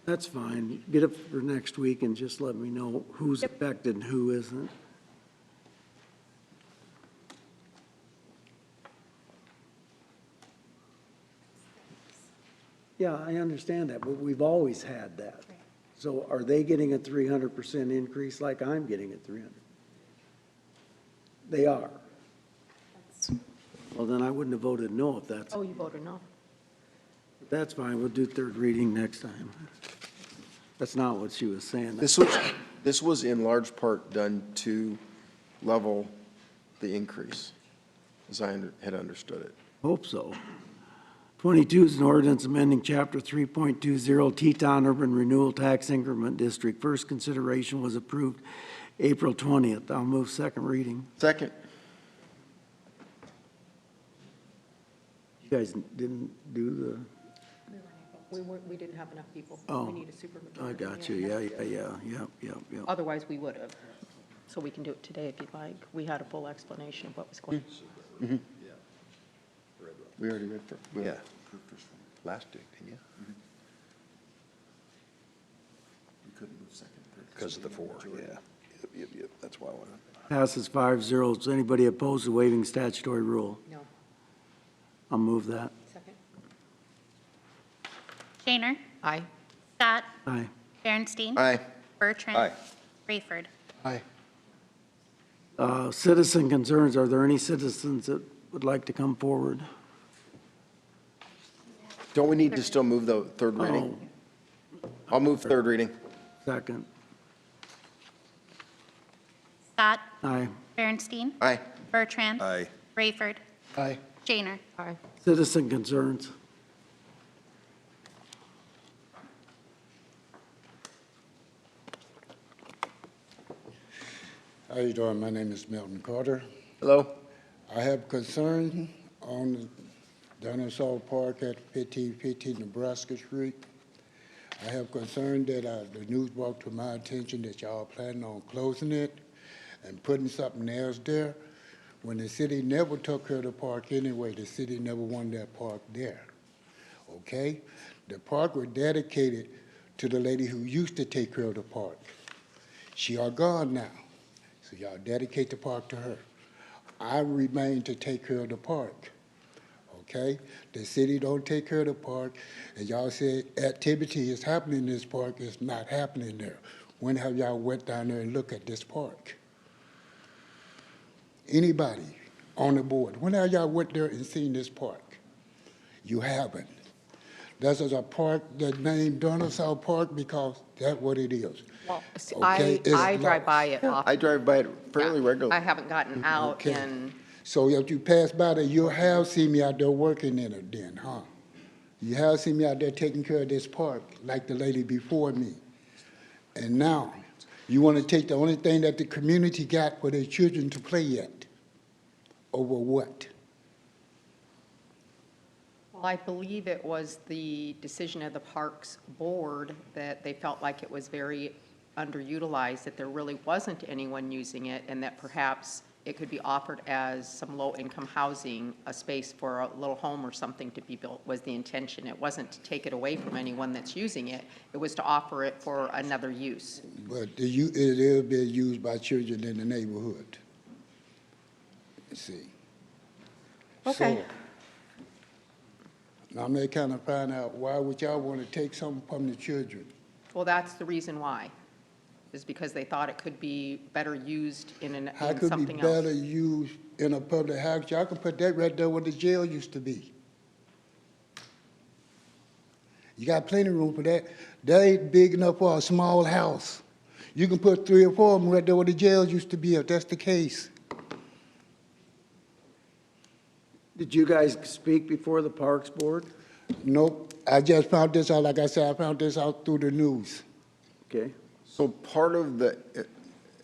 That's fine. Get it for next week and just let me know who's affected and who isn't. Yeah, I understand that, but we've always had that. So are they getting a 300% increase like I'm getting at 300? They are. Well, then I wouldn't have voted no if that's, Oh, you voted no? that's fine. We'll do third reading next time. That's not what she was saying. This was in large part done to level the increase, as I had understood it. Hope so. 22 is an ordinance amending Chapter 3.20 Teton Urban Renewal Tax Increment District. First consideration was approved April 20th. I'll move second reading. Second. You guys didn't do the, We didn't have enough people. Oh, We need a supermajority. I got you. Yeah. Otherwise, we would have. So we can do it today if you'd like. We had a full explanation of what was going on. Mm-hmm. We already read for, Yeah. last week, didn't you? You couldn't move second, third. Because of the 4, yeah. Yep, that's why I wanted. Passes 5-0. Is anybody opposed to waiving statutory rule? No. I'll move that. Second? Shaner. Aye. Scott. Aye. Berenstein. Aye. Bertrand. Aye. Rayford. Aye. Citizen concerns. Are there any citizens that would like to come forward? Don't we need to still move the third reading? I'll move third reading. Second. Scott. Aye. Berenstein. Aye. Bertrand. Aye. Rayford. Aye. Shaner. Aye. Citizen concerns. How you doing? My name is Milton Carter. Hello. I have concern on Dinosaur Park at 1550 Nebraska Street. I have concern that the news brought to my attention that y'all planning on closing it and putting something else there. when the city never took care of the park anyway. The city never wanted that park there, okay? The park was dedicated to the lady who used to take care of the park. She are gone now, so y'all dedicate the park to her. I remain to take care of the park, okay? The city don't take care of the park, and y'all said activity is happening in this park, it's not happening there. When have y'all went down there and looked at this park? Anybody on the board, when have y'all went there and seen this park? You haven't. This is a park that's named Dinosaur Park because that's what it is. Well, Okay, I it's drive lost. by it often. I drive by it fairly regularly. I haven't gotten out Okay. in, So if you pass by there, you'll have seen me out there working in it then, huh? You have seen me out there taking care of this park like the lady before me. And now, you want to take the only thing that the community got for their children to play at over what? well, I believe it was the decision of the Parks Board that they felt like it was very underutilized, that there really wasn't anyone using it, and that perhaps it could be offered as some low-income housing, a space for a little home or something to be built was the intention. It wasn't to take it away from anyone that's using it. It was to offer it for another use. But it is being used by children in the neighborhood. You see. Okay. So, now I'm just kind of find out why would y'all want to take something from the children? Well, that's the reason why, is because they thought it could be better used in How could be something else. better used in a public house? Y'all can put that right there where the jail used to be. You got plenty of room for that. That ain't big enough for a small house. You can put 3 or 4 of them right there where the jail used to be, if that's the case. Did you guys speak before the Parks Board? Nope, I just found this out, like I said, I found this out through the news. Okay. So part of the,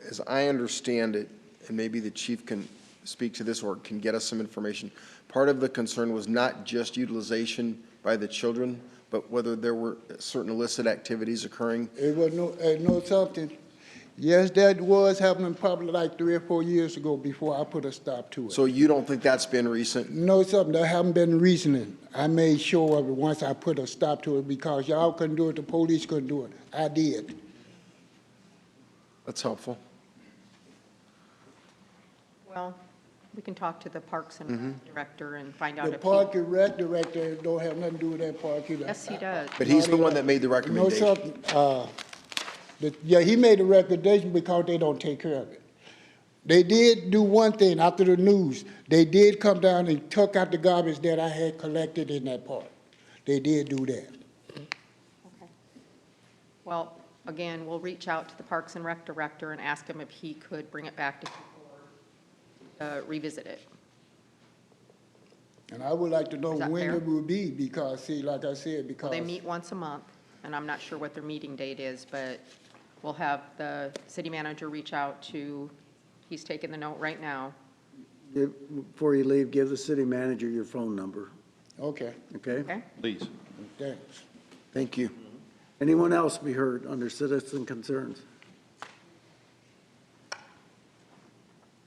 as I understand it, and maybe the chief can speak to this or can get us some information, part of the concern was not just utilization by the children, but whether there were certain illicit activities occurring. It was no something. Yes, that was happening probably like 3 or 4 years ago before I put a stop to it. So you don't think that's been recent? No, something that haven't been reasoning. I made sure of it once I put a stop to it because y'all couldn't do it, the police couldn't do it. I did. That's helpful. Well, we can talk to the Parks and Rec director and find out The if park he... and rec director don't have nothing to do with that park either. Yes, he does. But he's the one that made the No, recommendation. something, yeah, he made a recommendation because they don't take care of it. They did do one thing after the news. They did come down and took out the garbage that I had collected in that park. They did do that. Okay. Well, again, we'll reach out to the Parks and Rec director and ask him if he could bring it back to revisit it. And I would like to know Is that when fair? it will be because, see, like I said, because. They meet once a month, and I'm not sure what their meeting date is, but we'll have the city manager reach out to, he's taking the note right now. Before you leave, give the city manager your phone number, Okay, okay? Okay? Please. thanks. Thank you. Anyone else be heard under citizen concerns?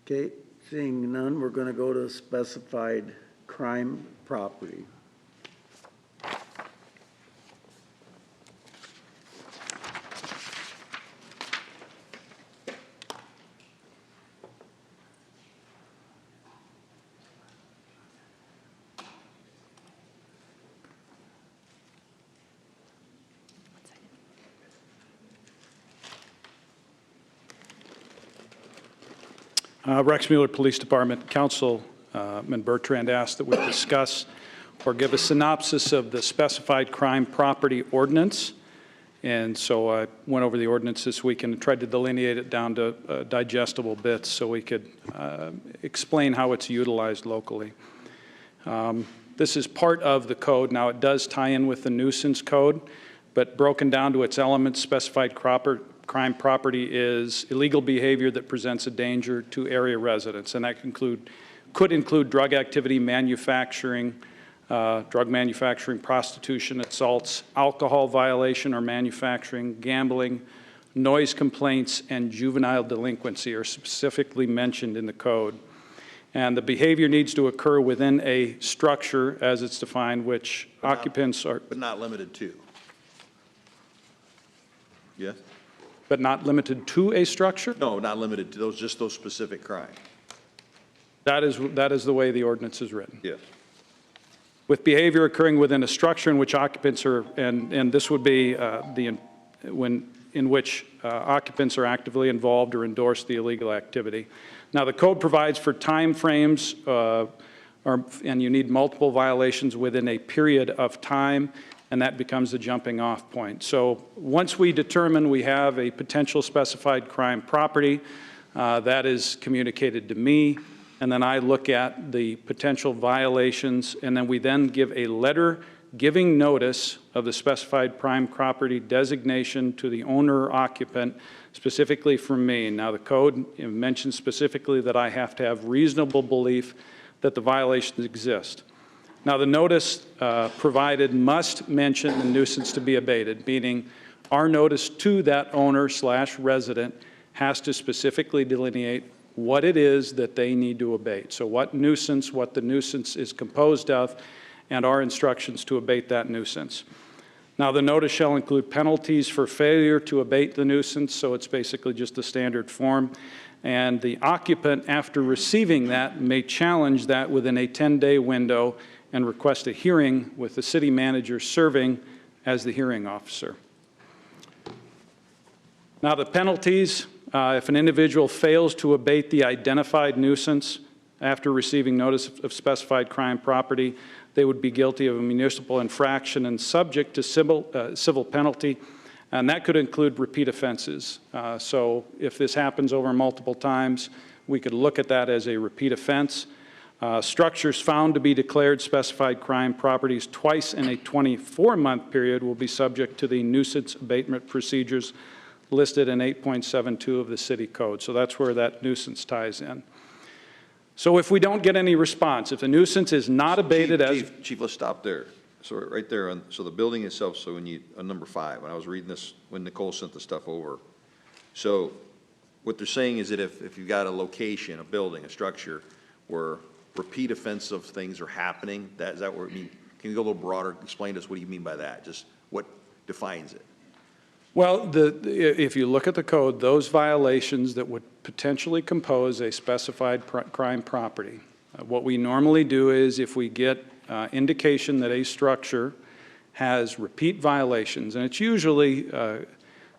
Okay, seeing none, we're going to go to specified crime property. Rex Mueller Police Department, Councilman Bertrand asked that we discuss or give a synopsis of the specified crime property ordinance. And so I went over the ordinance this week and tried to delineate it down to digestible bits so we could explain how it's utilized locally. This is part of the code. Now, it does tie in with the nuisance code, but broken down to its elements, specified crime property is illegal behavior that presents a danger to area residents, and that could include drug activity, manufacturing, drug manufacturing, prostitution, assaults, alcohol violation or manufacturing, gambling, noise complaints, and juvenile delinquency are specifically mentioned in the code. And the behavior needs to occur within a structure as it's defined, which occupants are, But not limited to. Yes? but not limited to a structure? No, not limited to those, just those specific crimes. That is the way the ordinance is written. Yes. With behavior occurring within a structure in which occupants are, and this would be in which occupants are actively involved or endorse the illegal activity. Now, the code provides for time frames, and you need multiple violations within a period of time, and that becomes the jumping off point. So once we determine we have a potential specified crime property, that is communicated to me, and then I look at the potential violations, and then we then give a letter giving notice of the specified prime property designation to the owner or occupant, specifically from me. Now, the code mentions specifically that I have to have reasonable belief that the violations exist. Now, the notice provided must mention the nuisance to be abated, meaning our notice to that owner/resident has to specifically delineate what it is that they need to abate. So what the nuisance is composed of, and our instructions to abate that nuisance. Now, the notice shall include penalties for failure to abate the nuisance, so it's basically just the standard form. And the occupant, after receiving that, may challenge that within a 10-day window and request a hearing with the city manager serving as the hearing officer. Now, the penalties, if an individual fails to abate the identified nuisance after receiving notice of specified crime property, they would be guilty of a municipal infraction and subject to civil penalty, and that could include repeat offenses. So if this happens over multiple times, we could look at that as a repeat offense. Structures found to be declared specified crime properties twice in a 24-month period will be subject to the nuisance abatement procedures listed in 8.72 of the city code. So that's where that nuisance ties in. So if we don't get any response, if the nuisance is not abated Chief, let's stop there. So right there, so the building itself, so when you, on number 5, when I was reading this, when Nicole sent the stuff over, so what they're saying is that if you've got a location, a building, a structure, where repeat offensive things are happening, is that what it means? Can you go a little broader, explain to us what you mean by that? Just what defines it? Well, if you look at the code, those violations that would potentially compose a specified crime property, what we normally do is if we get indication that a structure has repeat violations, and it's usually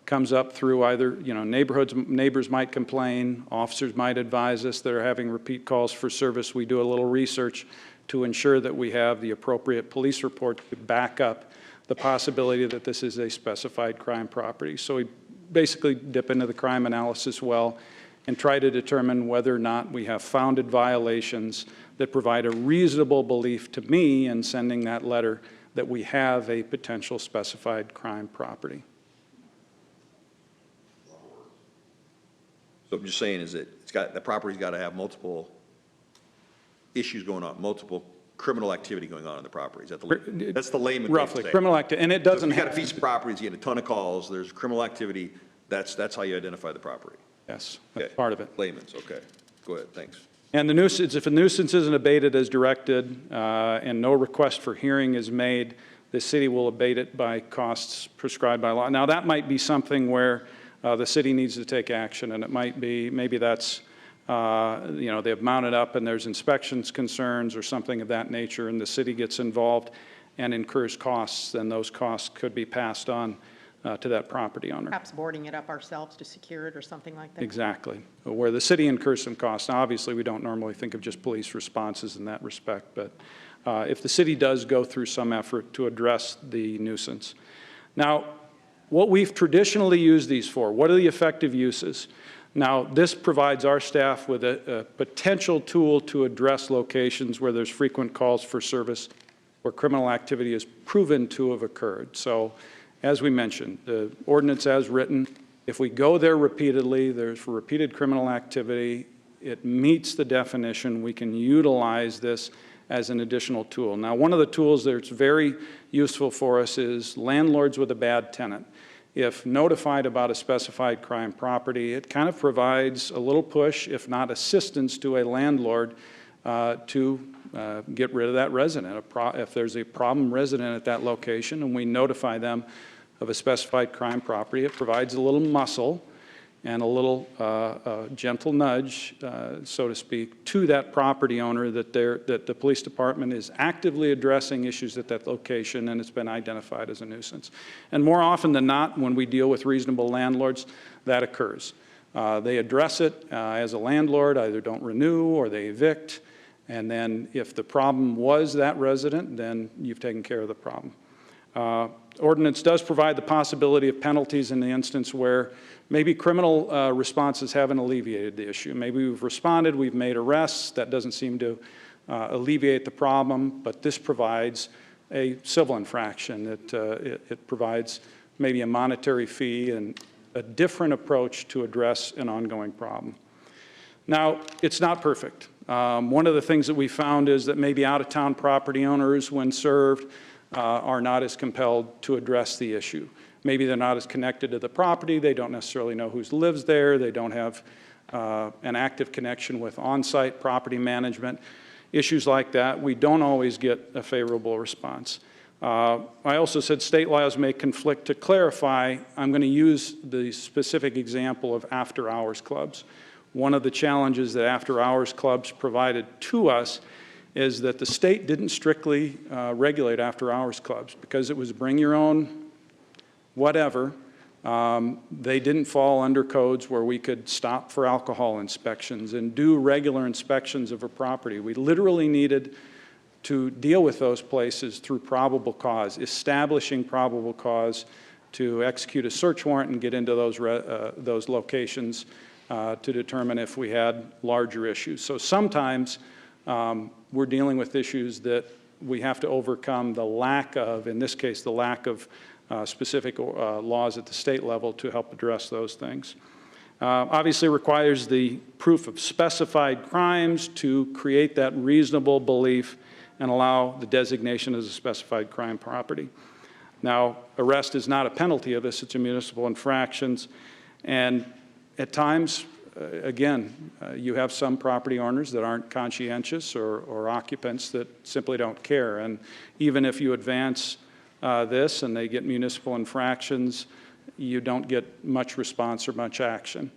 comes up through either, neighbors might complain, officers might advise us they're having repeat calls for service. We do a little research to ensure that we have the appropriate police report to back up the possibility that this is a specified crime property. So we basically dip into the crime analysis well and try to determine whether or not we have founded violations that provide a reasonable belief to me in sending that letter that we have a potential specified crime property. So I'm just saying is that the property's got to have multiple issues going on, multiple criminal activity going on in the property. Is that that's the layman roughly criminal activity, and it doesn't. So if you got a piece of property, you get a ton of calls. There's criminal activity. That's how you identify the property. Yes, that's part of it. Layman's, okay. Go ahead. Thanks. And the nuisance, if a nuisance isn't abated as directed and no request for hearing is made, the city will abate it by costs prescribed by law. Now, that might be something where the city needs to take action, and it might be, maybe that's, they've mounted up and there's inspections concerns or something of that nature, and the city gets involved and incurs costs, then those costs could be passed on to that property owner. Perhaps boarding it up ourselves to secure it or something like that? Exactly. Where the city incurs some costs. Now, obviously, we don't normally think of just police responses in that respect, but if the city does go through some effort to address the nuisance. Now, what we've traditionally used these for, what are the effective uses? Now, this provides our staff with a potential tool to address locations where there's frequent calls for service, where criminal activity is proven to have occurred. So, as we mentioned, the ordinance as written, if we go there repeatedly, there's repeated criminal activity, it meets the definition, we can utilize this as an additional tool. Now, one of the tools that's very useful for us is landlords with a bad tenant. If notified about a specified crime property, it kind of provides a little push, if not assistance, to a landlord to get rid of that resident. If there's a problem resident at that location and we notify them of a specified crime property, it provides a little muscle and a little gentle nudge, so to speak, to that property owner that the police department is actively addressing issues at that location and it's been identified as a nuisance. And more often than not, when we deal with reasonable landlords, that occurs. They address it as a landlord, either don't renew or they evict, and then if the problem was that resident, then you've taken care of the problem. Ordinance does provide the possibility of penalties in the instance where maybe criminal responses haven't alleviated the issue. Maybe we've responded, we've made arrests, that doesn't seem to alleviate the problem, but this provides a civil infraction. It provides maybe a monetary fee and a different approach to address an ongoing problem. Now, it's not perfect. One of the things that we found is that maybe out-of-town property owners, when served, are not as compelled to address the issue. Maybe they're not as connected to the property, they don't necessarily know who lives there, they don't have an active connection with on-site property management. Issues like that, we don't always get a favorable response. I also said state laws may conflict. To clarify, I'm going to use the specific example of after-hours clubs. One of the challenges that after-hours clubs provided to us is that the state didn't strictly regulate after-hours clubs because it was bring your own whatever. They didn't fall under codes where we could stop for alcohol inspections and do regular inspections of a property. We literally needed to deal with those places through probable cause, establishing probable cause to execute a search warrant and get into those locations to determine if we had larger issues. So sometimes we're dealing with issues that we have to overcome the lack of, in this case, the lack of specific laws at the state level to help address those things. Obviously requires the proof of specified crimes to create that reasonable belief and allow the designation as a specified crime property. Now, arrest is not a penalty of this, it's a municipal infractions. And at times, again, you have some property owners that aren't conscientious or occupants that simply don't care. And even if you advance this and they get municipal infractions, you don't get much response or much action.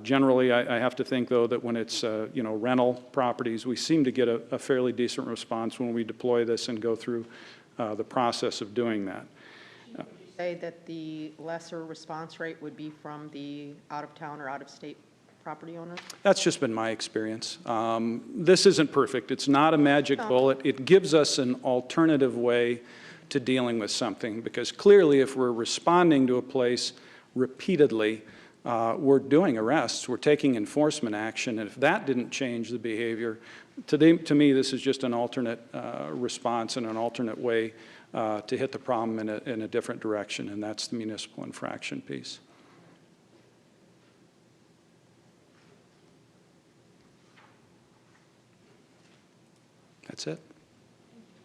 Generally, I have to think, though, that when it's rental properties, we seem to get a fairly decent response when we deploy this and go through the process of doing that. Would you say that the lesser response rate would be from the out-of-town or out-of-state property owners? That's just been my experience. This isn't perfect. It's not a magic bullet. It gives us an alternative way to dealing with something, because clearly if we're responding to a place repeatedly, we're doing arrests, we're taking enforcement action, and if that didn't change the behavior, to me this is just an alternate response and an alternate way to hit the problem in a different direction, and that's the municipal infraction piece. That's it.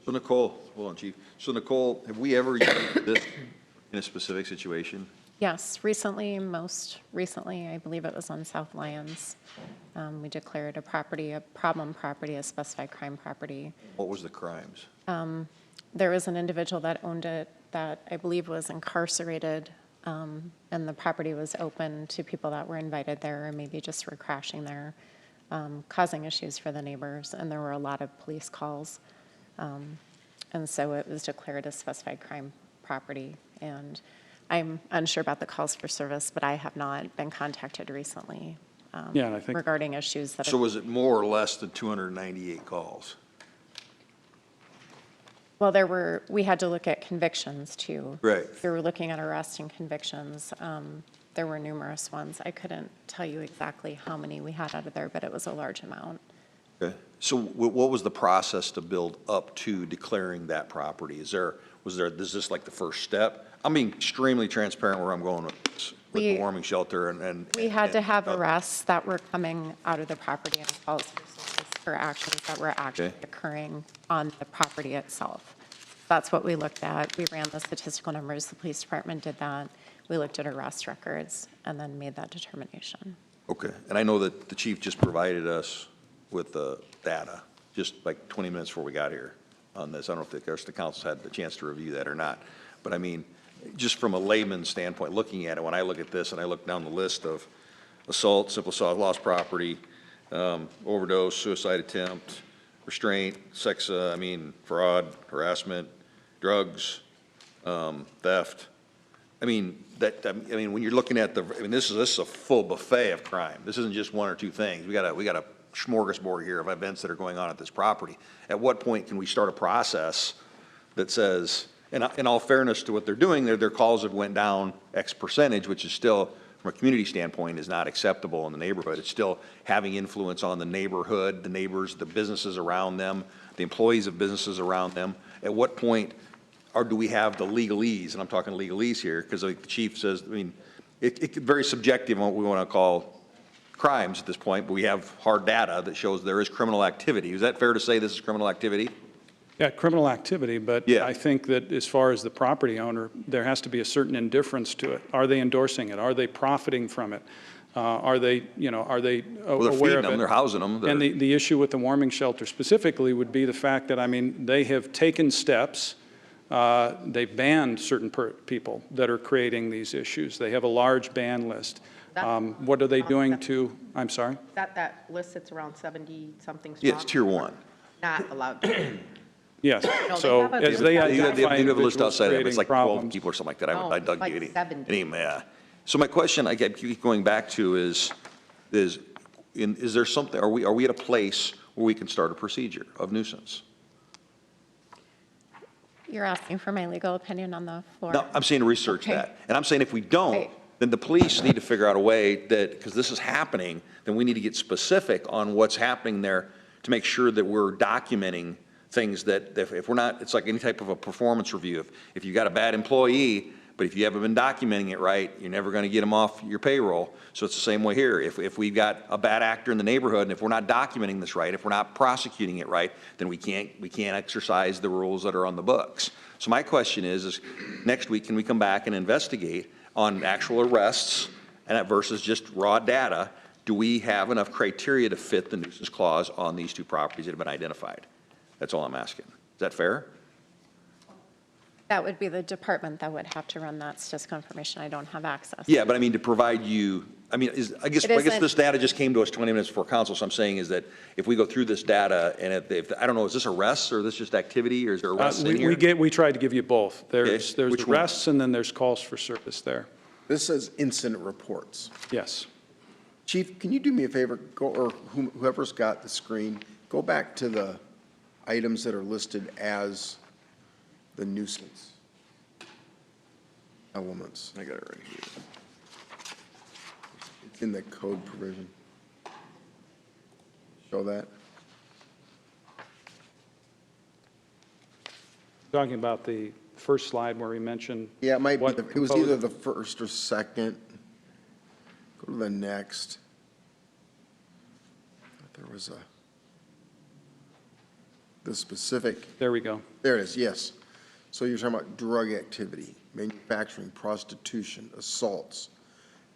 So Nicole, hold on, Chief. So Nicole, have we ever used this in a specific situation? Yes, recently, most recently, I believe it was on South Lyons. We declared a problem property, a specified crime property. What was the crimes? There was an individual that owned it that I believe was incarcerated, and the property was open to people that were invited there or maybe just were crashing there, causing issues for the neighbors, and there were a lot of police calls. And so it was declared a specified crime property. And I'm unsure about the calls for service, but I have not been contacted recently Yeah, I think regarding issues that So was it more or less than 298 calls? Well, we had to look at convictions too. Right. We were looking at arrests and convictions. There were numerous ones. I couldn't tell you exactly how many we had out of there, but it was a large amount. Okay. So what was the process to build up to declaring that property? Is this like the first step? I'm being extremely transparent where I'm going with this, with the warming shelter and. We had to have arrests that were coming out of the property and calls for actions that were actually occurring on the property itself. That's what we looked at. We ran the statistical numbers. The police department did that. We looked at arrest records and then made that determination. Okay. And I know that the chief just provided us with data, just like 20 minutes before we got here on this. I don't know if the council's had the chance to review that or not. But I mean, just from a layman's standpoint, looking at it, when I look at this and I look down the list of assault, simple assault, lost property, overdose, suicide attempt, restraint, sex, fraud, harassment, drugs, theft. When you're looking at this is a full buffet of crime. This isn't just one or two things. We got a smorgasbord here of events that are going on at this property. At what point can we start a process that says, in all fairness to what they're doing, their calls have went down X percentage, which is still, from a community standpoint, is not acceptable in the neighborhood. It's still having influence on the neighborhood, the neighbors, the businesses around them, the employees of businesses around them. At what point do we have the legalese, and I'm talking legalese here, because like the chief says, it's very subjective on what we want to call crimes at this point, but we have hard data that shows there is criminal activity. Is that fair to say this is criminal activity? Yeah, criminal activity, but I think that as far as the property owner, there has to be a certain indifference to it. Are they endorsing it? Are they profiting from it? Are they Well, they're aware feeding of them, it? they're housing them. And the issue with the warming shelter specifically would be the fact that, they have taken steps. They've banned certain people that are creating these issues. They have a large ban list. What are they doing to, I'm sorry? That list sits around 70-something strong. Yeah, it's tier 1. Not allowed to. Yes, No, they so have a- as they You identify have a list individuals outside of it, it's creating like 12 problems. people or something like that. No, I dug like it. 70. Yeah. So my question I keep going back to is there something, are we at a place where we can start a procedure of nuisance? You're asking for my legal opinion on the floor? No, I'm saying research Okay. that. And I'm saying if we don't, Right. then the police need to figure out a way that, because this is happening, then we need to get specific on what's happening there to make sure that we're documenting things that if we're not, it's like any type of a performance review. If you got a bad employee, but if you haven't been documenting it right, you're never going to get them off your payroll. So it's the same way here. If we've got a bad actor in the neighborhood, and if we're not documenting this right, if we're not prosecuting it right, then we can't exercise the rules that are on the books. So my question is next week, can we come back and investigate on actual arrests and versus just raw data? Do we have enough criteria to fit the nuisance clause on these two properties that have been identified? That's all I'm asking. Is that fair? That would be the department that would have to run that. It's just confirmation. I don't have access. Yeah, but to provide you, I guess this data just came to us 20 minutes before council, so I'm saying is that if we go through this data and if I don't know, is this arrests or is this just activity or is there arrests in here? We tried to give you both. There's Which one? arrests and then there's calls for service there. This says incident reports. Yes. Chief, can you do me a favor, or whoever's got the screen, go back to the items that are listed as the nuisance elements. I got it right here. It's in the code provision. Show that. Talking about the first slide where we mentioned. Yeah, it might be, what it was proposed- either the first or second. Go to the next. There was the specific. There we go. There it is, yes. So you're talking about drug activity, manufacturing, prostitution, assaults,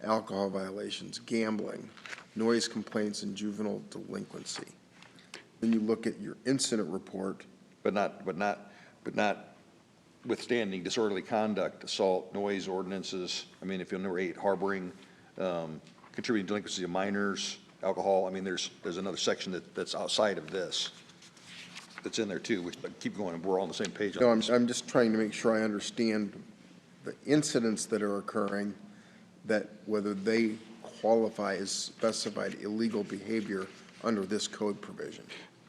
alcohol violations, gambling, noise complaints, and juvenile delinquency. Then you look at your incident report. But not withstanding disorderly conduct, assault, noise ordinances. If you'll number 8, harboring, contributing delinquency of minors, alcohol. There's another section that's outside of this that's in there too. We keep going, we're all on the same page. No, I'm just trying to make sure I understand the incidents that are occurring, that whether they qualify as specified illegal behavior under this code provision.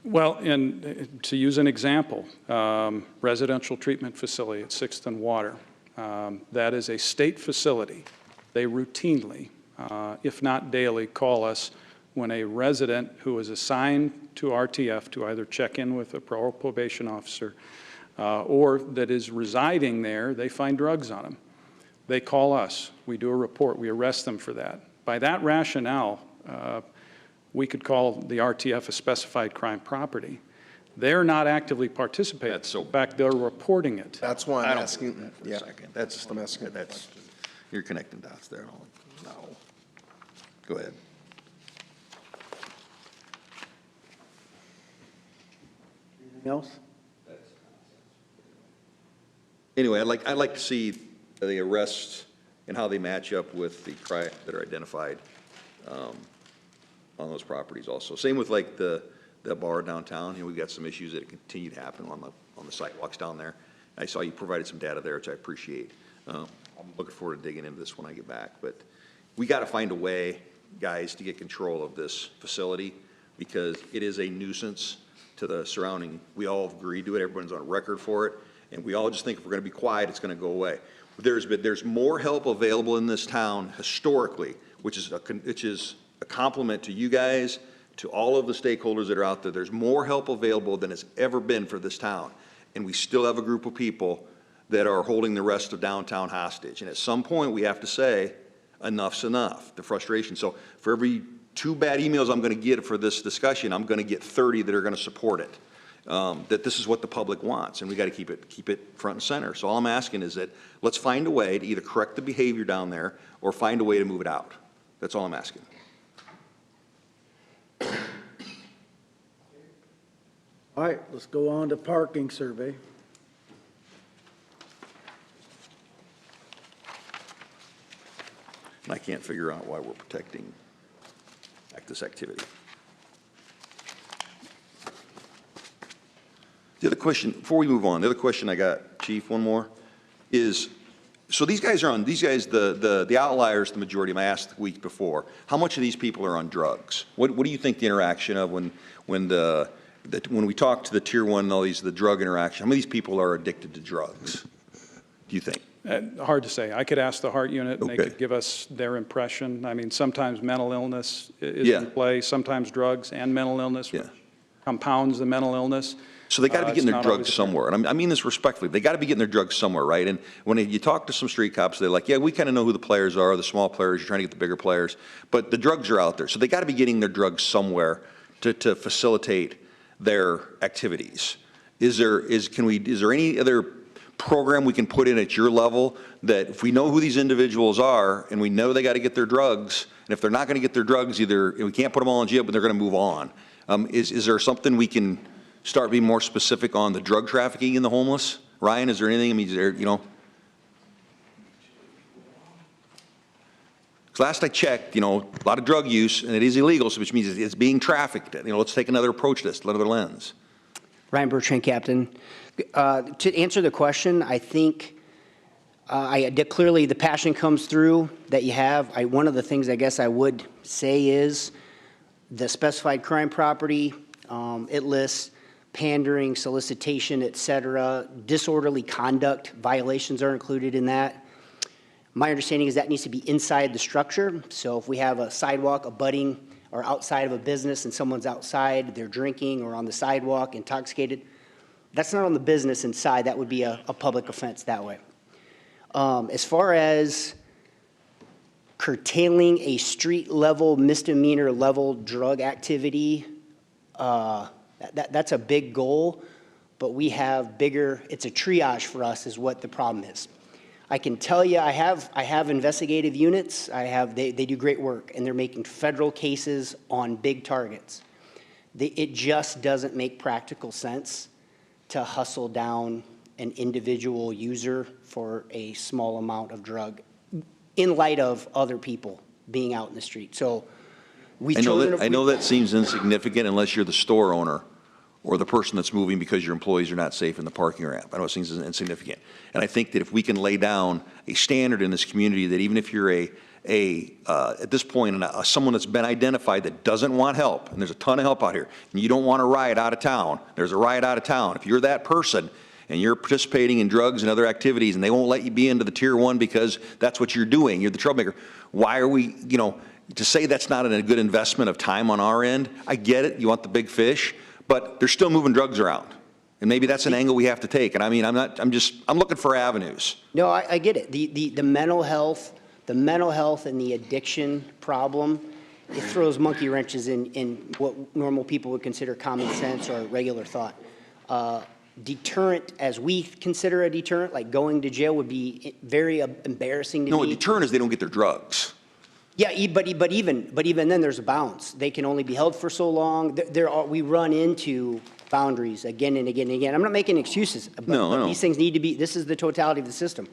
Well, and to use an example, residential treatment facility at 6th and Water. That is a state facility. They routinely, if not daily, call us when a resident who is assigned to RTF to either check in with a probation officer or that is residing there, they find drugs on them. They call us. We do a report. We arrest them for that. By that rationale, we could call the RTF a specified crime property. They're not actively participating. In fact, they're reporting it. That's why I'm asking. For a second. I'm asking. You're connecting dots there. No. Go ahead. else? Anyway, I'd like to see the arrests and how they match up with the crimes that are identified on those properties also. Same with like the bar downtown. You know, we've got some issues that continue to happen on the sidewalks down there. I saw you provided some data there, which I appreciate. I'm looking forward to digging into this when I get back. But we got to find a way, guys, to get control of this facility because it is a nuisance to the surrounding. We all agree to it. Everyone's on record for it. And we all just think if we're going to be quiet, it's going to go away. There's more help available in this town historically, which is a compliment to you guys, to all of the stakeholders that are out there. There's more help available than has ever been for this town. And we still have a group of people that are holding the rest of downtown hostage. And at some point, we have to say, enough's enough, the frustration. So for every 2 bad emails I'm going to get for this discussion, I'm going to get 30 that are going to support it. That this is what the public wants, and we got to keep it front and center. So all I'm asking is that let's find a way to either correct the behavior down there or find a way to move it out. That's all I'm asking. All right, let's go on to parking survey. And I can't figure out why we're protecting this activity. The other question, before we move on, the other question I got, Chief, one more, is, so these guys, the outliers, the majority of them, I asked the week before, how much of these people are on drugs? What do you think the interaction of when we talk to the tier 1 and all these, the drug interaction, how many of these people are addicted to drugs, do you think? Hard to say. I could ask the heart unit, and they could give us their impression. I mean, sometimes mental illness is in play, sometimes drugs and mental illness, which compounds the mental illness. So they got to be getting their drugs somewhere. And I mean this respectfully. They got to be getting their drugs somewhere, right? And when you talk to some street cops, they're like, yeah, we kind of know who the players are, the small players, you're trying to get the bigger players. But the drugs are out there. So they got to be getting their drugs somewhere to facilitate their activities. Is there any other program we can put in at your level that if we know who these individuals are and we know they got to get their drugs, and if they're not going to get their drugs, either we can't put them all in jail, but they're going to move on. Is there something we can start being more specific on the drug trafficking in the homeless? Ryan, is there anything, I mean, is there, you know? Because last I checked, you know, a lot of drug use, and it is illegal, so which means it's being trafficked. You know, let's take another approach to this, another lens. Ryan Bertrand, Captain. To answer the question, I think clearly the passion comes through that you have. One of the things I guess I would say is the specified crime property, it lists pandering, solicitation, et cetera. Disorderly conduct violations are included in that. My understanding is that needs to be inside the structure. So if we have a sidewalk abutting or outside of a business and someone's outside, they're drinking or on the sidewalk intoxicated, that's not on the business inside. That would be a public offense that way. As far as curtailing a street level, misdemeanor level drug activity, that's a big goal, but we have bigger, it's a triage for us is what the problem is. I can tell you I have investigative units. They do great work, and they're making federal cases on big targets. It just doesn't make practical sense to hustle down an individual user for a small amount of drug in light of other people being out in the street. So I know that seems insignificant unless you're the store owner or the person that's moving because your employees are not safe in the parking ramp. I know it seems insignificant. And I think that if we can lay down a standard in this community that even if you're at this point, someone that's been identified that doesn't want help, and there's a ton of help out here, and you don't want to riot out of town, there's a riot out of town. If you're that person and you're participating in drugs and other activities and they won't let you be into the tier 1 because that's what you're doing, you're the troublemaker, why are we, you know, to say that's not a good investment of time on our end, I get it, you want the big fish, but they're still moving drugs around. And maybe that's an angle we have to take. And I mean, I'm looking for avenues. No, I get it. The mental health and the addiction problem, it throws monkey wrenches in what normal people would consider common sense or regular thought. Deterrent, as we consider a deterrent, like going to jail would be very embarrassing to me. No, a deterrent is they don't get their drugs. Yeah, but even then there's a bounds. They can only be held for so long. We run into boundaries again and again and again. I'm not making excuses, but No. these things need to be, this is the totality of the system.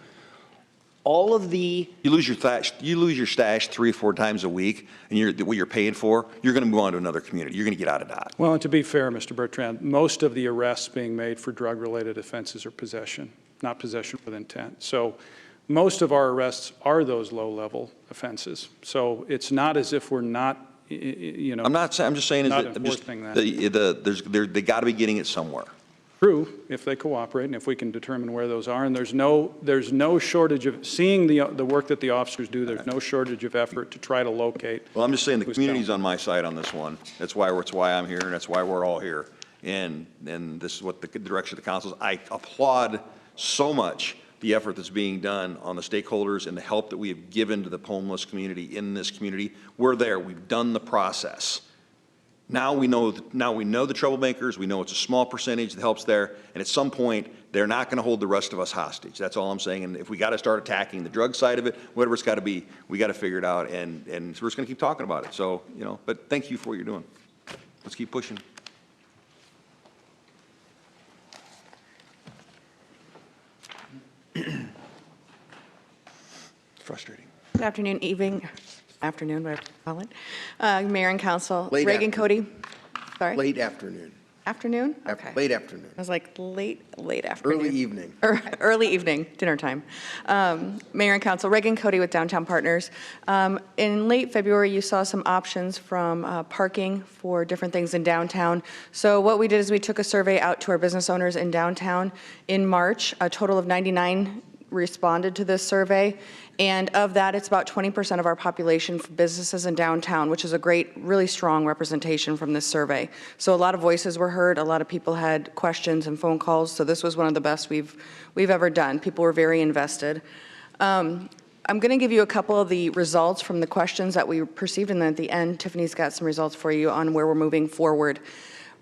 All of the, You lose your stash 3 or 4 times a week, and what you're paying for, you're going to move on to another community. You're going to get out of Dodge. Well, and to be fair, Mr. Bertrand, most of the arrests being made for drug-related offenses are possession, not possession with intent. So most of our arrests are those low-level offenses. So it's not as if we're not, you know. I'm just saying not that enforcing that. they got to be getting it somewhere. True, if they cooperate and if we can determine where those are. And there's no shortage of, seeing the work that the officers do, there's no shortage of effort to try to locate. Well, I'm just saying the community's on my side on this one. That's why I'm here, and that's why we're all here. And this is what the direction of the council is. I applaud so much the effort that's being done on the stakeholders and the help that we have given to the homeless community in this community. We're there. We've done the process. Now we know the troublemakers. We know it's a small percentage that helps there. And at some point, they're not going to hold the rest of us hostage. That's all I'm saying. And if we got to start attacking the drug side of it, whatever it's got to be, we got to figure it out. And so we're just going to keep talking about it. So, you know, but thank you for what you're doing. Let's keep pushing. Frustrating. Good afternoon, afternoon, what I have to call it. Mayor and Council. Late Reagan afternoon. Cody. Sorry? Late afternoon. Afternoon? Okay. Late afternoon. I was like, late afternoon. Early evening. Early evening, dinner time. Mayor and Council, Reagan Cody with Downtown Partners. In late February, you saw some options from parking for different things in downtown. So what we did is we took a survey out to our business owners in downtown in March. A total of 99 responded to this survey. And of that, it's about 20% of our population for businesses in downtown, which is a great, really strong representation from this survey. So a lot of voices were heard. A lot of people had questions and phone calls. So this was one of the best we've ever done. People were very invested. I'm going to give you a couple of the results from the questions that we received, and then at the end, Tiffany's got some results for you on where we're moving forward.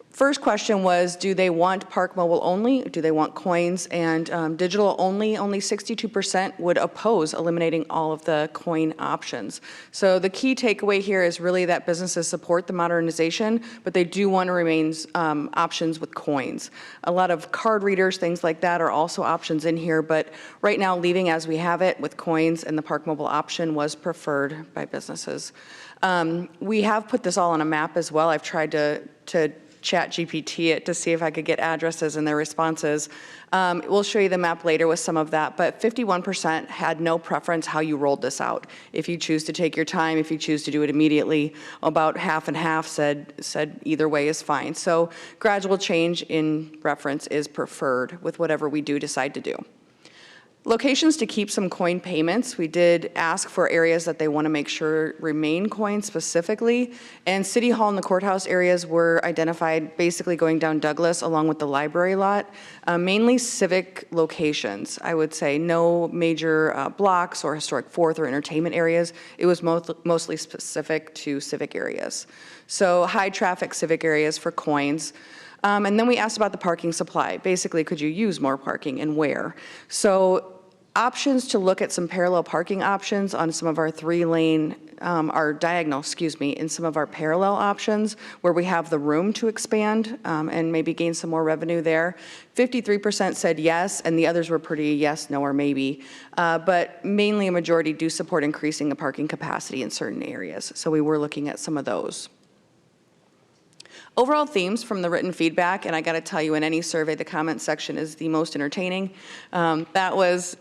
First question was, do they want Park Mobile only? Do they want coins and digital only? Only 62% would oppose eliminating all of the coin options. So the key takeaway here is really that businesses support the modernization, but they do want to remain options with coins. A lot of card readers, things like that, are also options in here, but right now leaving as we have it with coins and the Park Mobile option was preferred by businesses. We have put this all on a map as well. I've tried to chat GPT it to see if I could get addresses and their responses. We'll show you the map later with some of that, but 51% had no preference how you rolled this out. If you choose to take your time, if you choose to do it immediately, about half and half said either way is fine. So gradual change in preference is preferred with whatever we do decide to do. Locations to keep some coin payments. We did ask for areas that they want to make sure remain coin specifically, and City Hall and the courthouse areas were identified basically going down Douglas along with the library lot, mainly civic locations. I would say no major blocks or historic fourth or entertainment areas. It was mostly specific to civic areas. So high traffic civic areas for coins. And then we asked about the parking supply. Basically, could you use more parking and where? So options to look at some parallel parking options on some of our diagonal, in some of our parallel options where we have the room to expand and maybe gain some more revenue there. 53% said yes, and the others were pretty yes, no, or maybe. But mainly a majority do support increasing the parking capacity in certain areas. So we were looking at some of those. Overall themes from the written feedback, and I got to tell you, in any survey, the comment section is the most entertaining. That was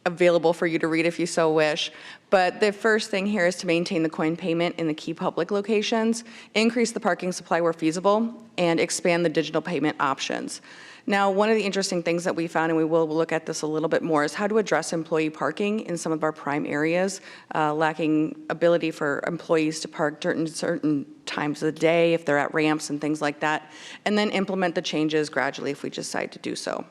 available for you to read if you so wish. But the first thing here is to maintain the coin payment in the key public locations, increase the parking supply where feasible, and expand the digital payment options. Now, one of the interesting things that we found, and we will look at this a little bit more, is how to address employee parking in some of our prime areas, lacking ability for employees to park during certain times of the day if they're at ramps and things like that, and then implement the changes gradually if we decide to do so.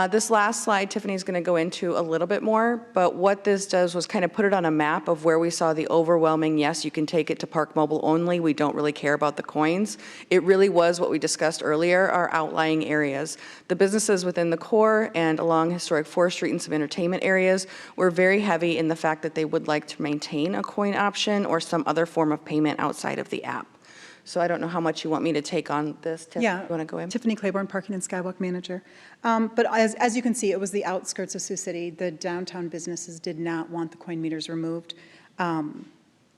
This last slide, Tiffany's going to go into a little bit more, but what this does was kind of put it on a map of where we saw the overwhelming, yes, you can take it to Park Mobile only, we don't really care about the coins. It really was what we discussed earlier, our outlying areas. The businesses within the core and along Historic 4th Street and some entertainment areas were very heavy in the fact that they would like to maintain a coin option or some other form of payment outside of the app. So I don't know how much you want me to take on this. Tiff. Yeah. You want to go in? Tiffany Claiborne, Parking and Skywalk Manager. But as you can see, it was the outskirts of Sioux City. The downtown businesses did not want the coin meters removed.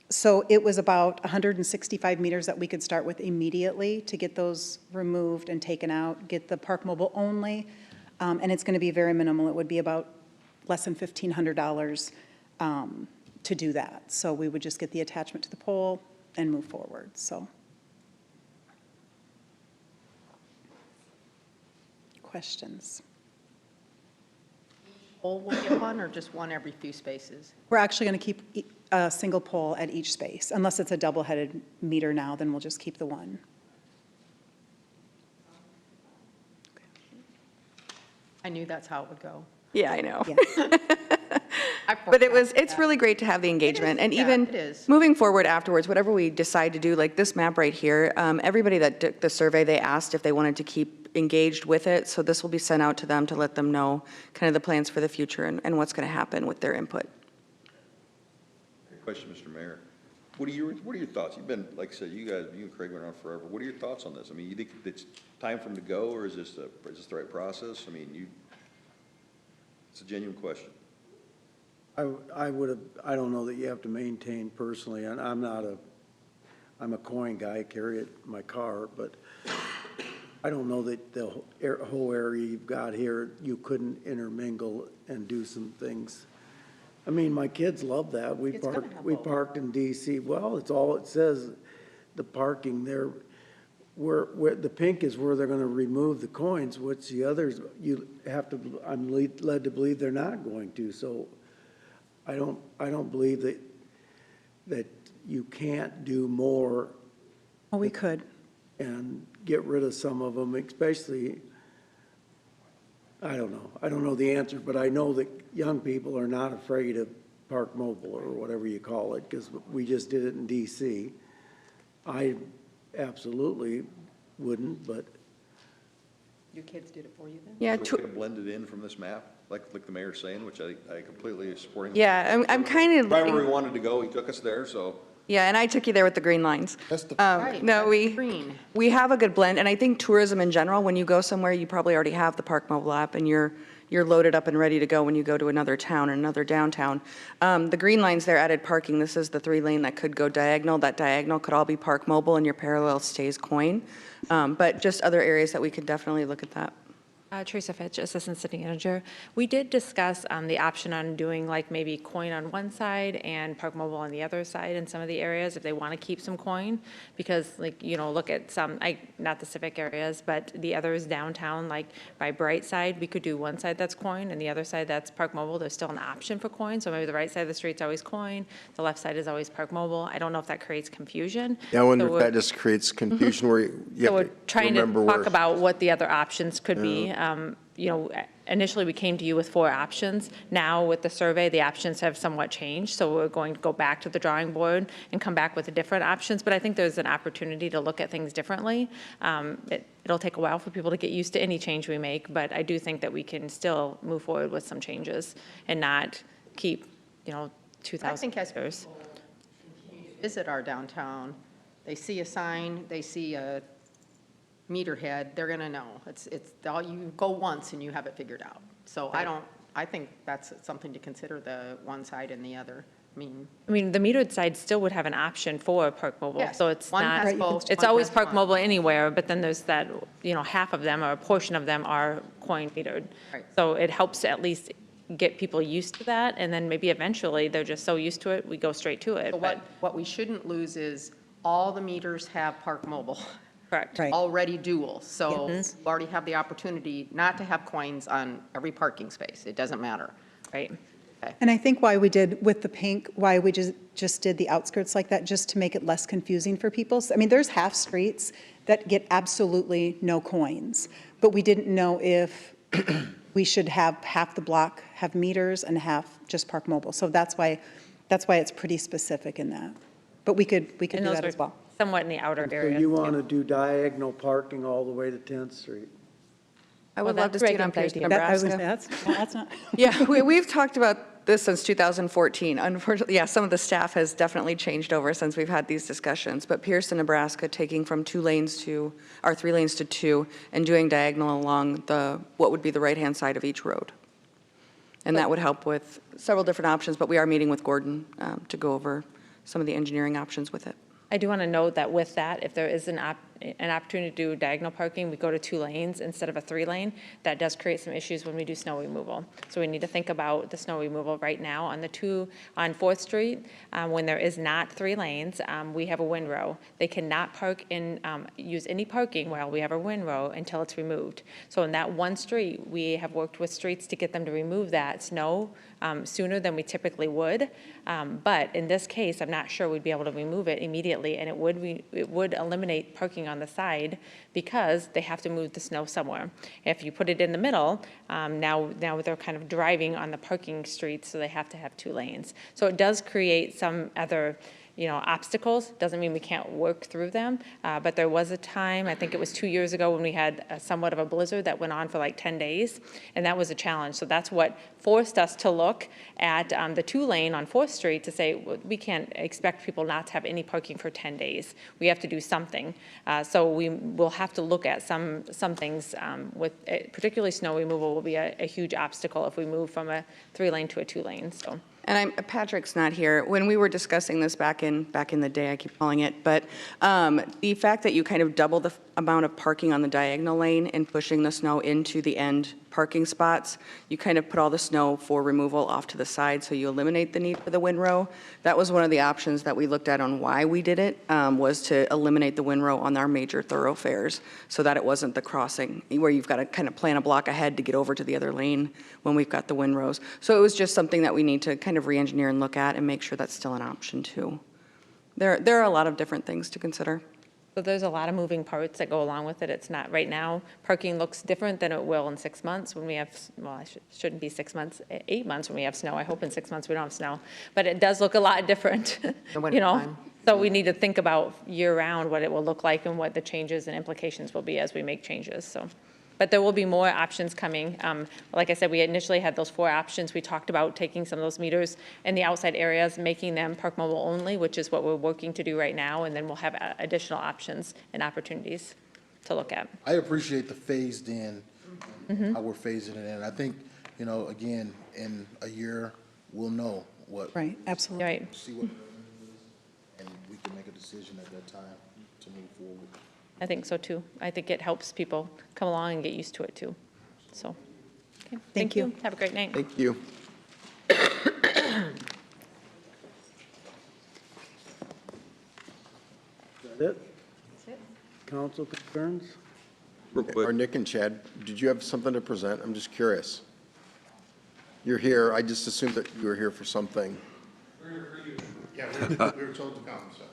So it was about 165 meters that we could start with immediately to get those removed and taken out, get the Park Mobile only. And it's going to be very minimal. It would be about less than $1,500 to do that. So we would just get the attachment to the pole and move forward, so. Questions? Pole will get one, or just one every few spaces? We're actually going to keep a single pole at each space. Unless it's a double-headed meter now, then we'll just keep the one. I knew that's how it would go. Yeah, I know. But it's really great to have the engagement. And even moving forward afterwards, whatever we decide to do, like this map right here, everybody that took the survey, they asked if they wanted to keep engaged with it. So this will be sent out to them to let them know kind of the plans for the future and what's going to happen with their input. Good question, Mr. Mayor. What are your thoughts? You've been, like I said, you and Craig been around forever. What are your thoughts on this? I mean, you think it's time for them to go, or is this the right process? I mean, it's a genuine question. I don't know that you have to maintain personally, and I'm a coin guy, I carry it in my car, but I don't know that the whole area you've got here, you couldn't intermingle and do some things. I mean, my kids love that. We parked in DC. Well, it's all it says, the parking there, where the pink is where they're gonna remove the coins, which the others, I'm led to believe they're not going to, so I don't believe that you can't do more. Oh, we could. And get rid of some of them, especially, I don't know. I don't know the answer, but I know that young people are not afraid of Park Mobile or whatever you call it, because we just did it in DC. I absolutely wouldn't, but. Your kids did it for you then? Yeah. So we could blend it in from this map, like the mayor's saying, which I completely support him. Yeah, I'm kind of. Right where we wanted to go, he took us there, so. Yeah, and I took you there with the green lines. That's the Right, No, green. we have a good blend, and I think tourism in general, when you go somewhere, you probably already have the Park Mobile app, and you're loaded up and ready to go when you go to another town or another downtown. The green lines there added parking. This is the 3-lane that could go diagonal. That diagonal could all be Park Mobile, and your parallel stays coin. But just other areas that we could definitely look at that. Teresa Fitch, Assistant City Manager. We did discuss the option on doing like maybe coin on one side and Park Mobile on the other side in some of the areas if they want to keep some coin, because like, look at some, not the civic areas, but the others downtown, like by Brightside, we could do one side that's coin and the other side that's Park Mobile. There's still an option for coin, so maybe the right side of the street's always coin, the left side is always Park Mobile. I don't know if that creates confusion. Yeah, I wonder if that just creates confusion where you So we're have to trying to remember talk where. about what the other options could be. Initially, we came to you with 4 options. Now, with the survey, the options have somewhat changed, so we're going to go back to the drawing board and come back with the different options, but I think there's an opportunity to look at things differently. It'll take a while for people to get used to any change we make, but I do think that we can still move forward with some changes and not keep, 2,000 I think as people visit our downtown, they see a sign, they see a meter head, they're gonna know. It's all, you go once and you have it figured out. So I think that's something to consider, the one side and the other. I mean, the metered side still would have an option for Park Mobile, Yes, so it's one not, has both, it's one always has Park one. Mobile anywhere, but then there's that, half of them or a portion of them are coin metered. Right. So it helps to at least get people used to that, and then maybe eventually they're just so used to it, we go straight to it. so But what we shouldn't lose is all the meters have Park Mobile. Correct. Already dual, so you already have the opportunity not to have coins on every parking space. It doesn't matter. Right. And I think why we did with the pink, why we just did the outskirts like that, just to make it less confusing for people. So, there's half streets that get absolutely no coins, but we didn't know if we should have half the block have meters and half just Park Mobile. So that's why it's pretty specific in that. But we could do those that are as well. Somewhat in the outer So areas. you want to do diagonal parking all the way to 10th Street? I would Well, love to that's see it on Reagan's Pierce, idea. I was Nebraska. gonna say, that's not. Yeah, we've talked about this since 2014. Unfortunately, yeah, some of the staff has definitely changed over since we've had these discussions. But Pierce, Nebraska, taking from 3 lanes to 2 and doing diagonal along what would be the right-hand side of each road. And that would help with several different options, but we are meeting with Gordon to go over some of the engineering options with it. I do want to note that with that, if there is an opportunity to do diagonal parking, we go to 2 lanes instead of a 3-lane. That does create some issues when we do snow removal. So we need to think about the snow removal right now on on 4th Street. When there is not 3 lanes, we have a windrow. They cannot park use any parking while we have a windrow until it's removed. So in that one street, we have worked with streets to get them to remove that snow sooner than we typically would. But in this case, I'm not sure we'd be able to remove it immediately, and it would eliminate parking on the side because they have to move the snow somewhere. If you put it in the middle, now they're kind of driving on the parking streets, so they have to have 2 lanes. So it does create some other obstacles. Doesn't mean we can't work through them, but there was a time, I think it was 2 years ago, when we had somewhat of a blizzard that went on for like 10 days, and that was a challenge. So that's what forced us to look at the 2-lane on 4th Street to say, well, we can't expect people not to have any parking for 10 days. We have to do something. So we will have to look at some things with, particularly snow removal will be a huge obstacle if we move from a 3-lane to a 2-lane, so. And Patrick's not here. When we were discussing this back in the day, I keep calling it, but the fact that you kind of double the amount of parking on the diagonal lane and pushing the snow into the end parking spots, you kind of put all the snow for removal off to the side, so you eliminate the need for the windrow. That was one of the options that we looked at on why we did it, was to eliminate the windrow on our major thoroughfares so that it wasn't the crossing where you've got to kind of plan a block ahead to get over to the other lane when we've got the windrows. So it was just something that we need to kind of re-engineer and look at and make sure that's still an option too. There are a lot of different things to consider. So there's a lot of moving parts that go along with it. It's not, right now, parking looks different than it will in 6 months when we have, well, shouldn't be 6 months, 8 months when we have snow. I hope in 6 months we don't have snow. But it does look a lot different, So we need to think about year-round what it will look like and what the changes and implications will be as we make changes, so. But there will be more options coming. Like I said, we initially had those 4 options. We talked about taking some of those meters in the outside areas, making them park mobile only, which is what we're working to do right now, and then we'll have additional options and opportunities to look at. I appreciate the phased in, how we're phasing it in. I think, again, in a year, we'll know what. Right, absolutely. Right. See what, and we can make a decision at that time to move forward. I think so too. I think it helps people come along and get used to it too. So, okay. Thank you. Have a great night. Thank you. Is that it? Council concerns? Or Nick and Chad, did you have something to present? I'm just curious. You're here, I just assumed that you were here for something. Yeah, we were told to come, so.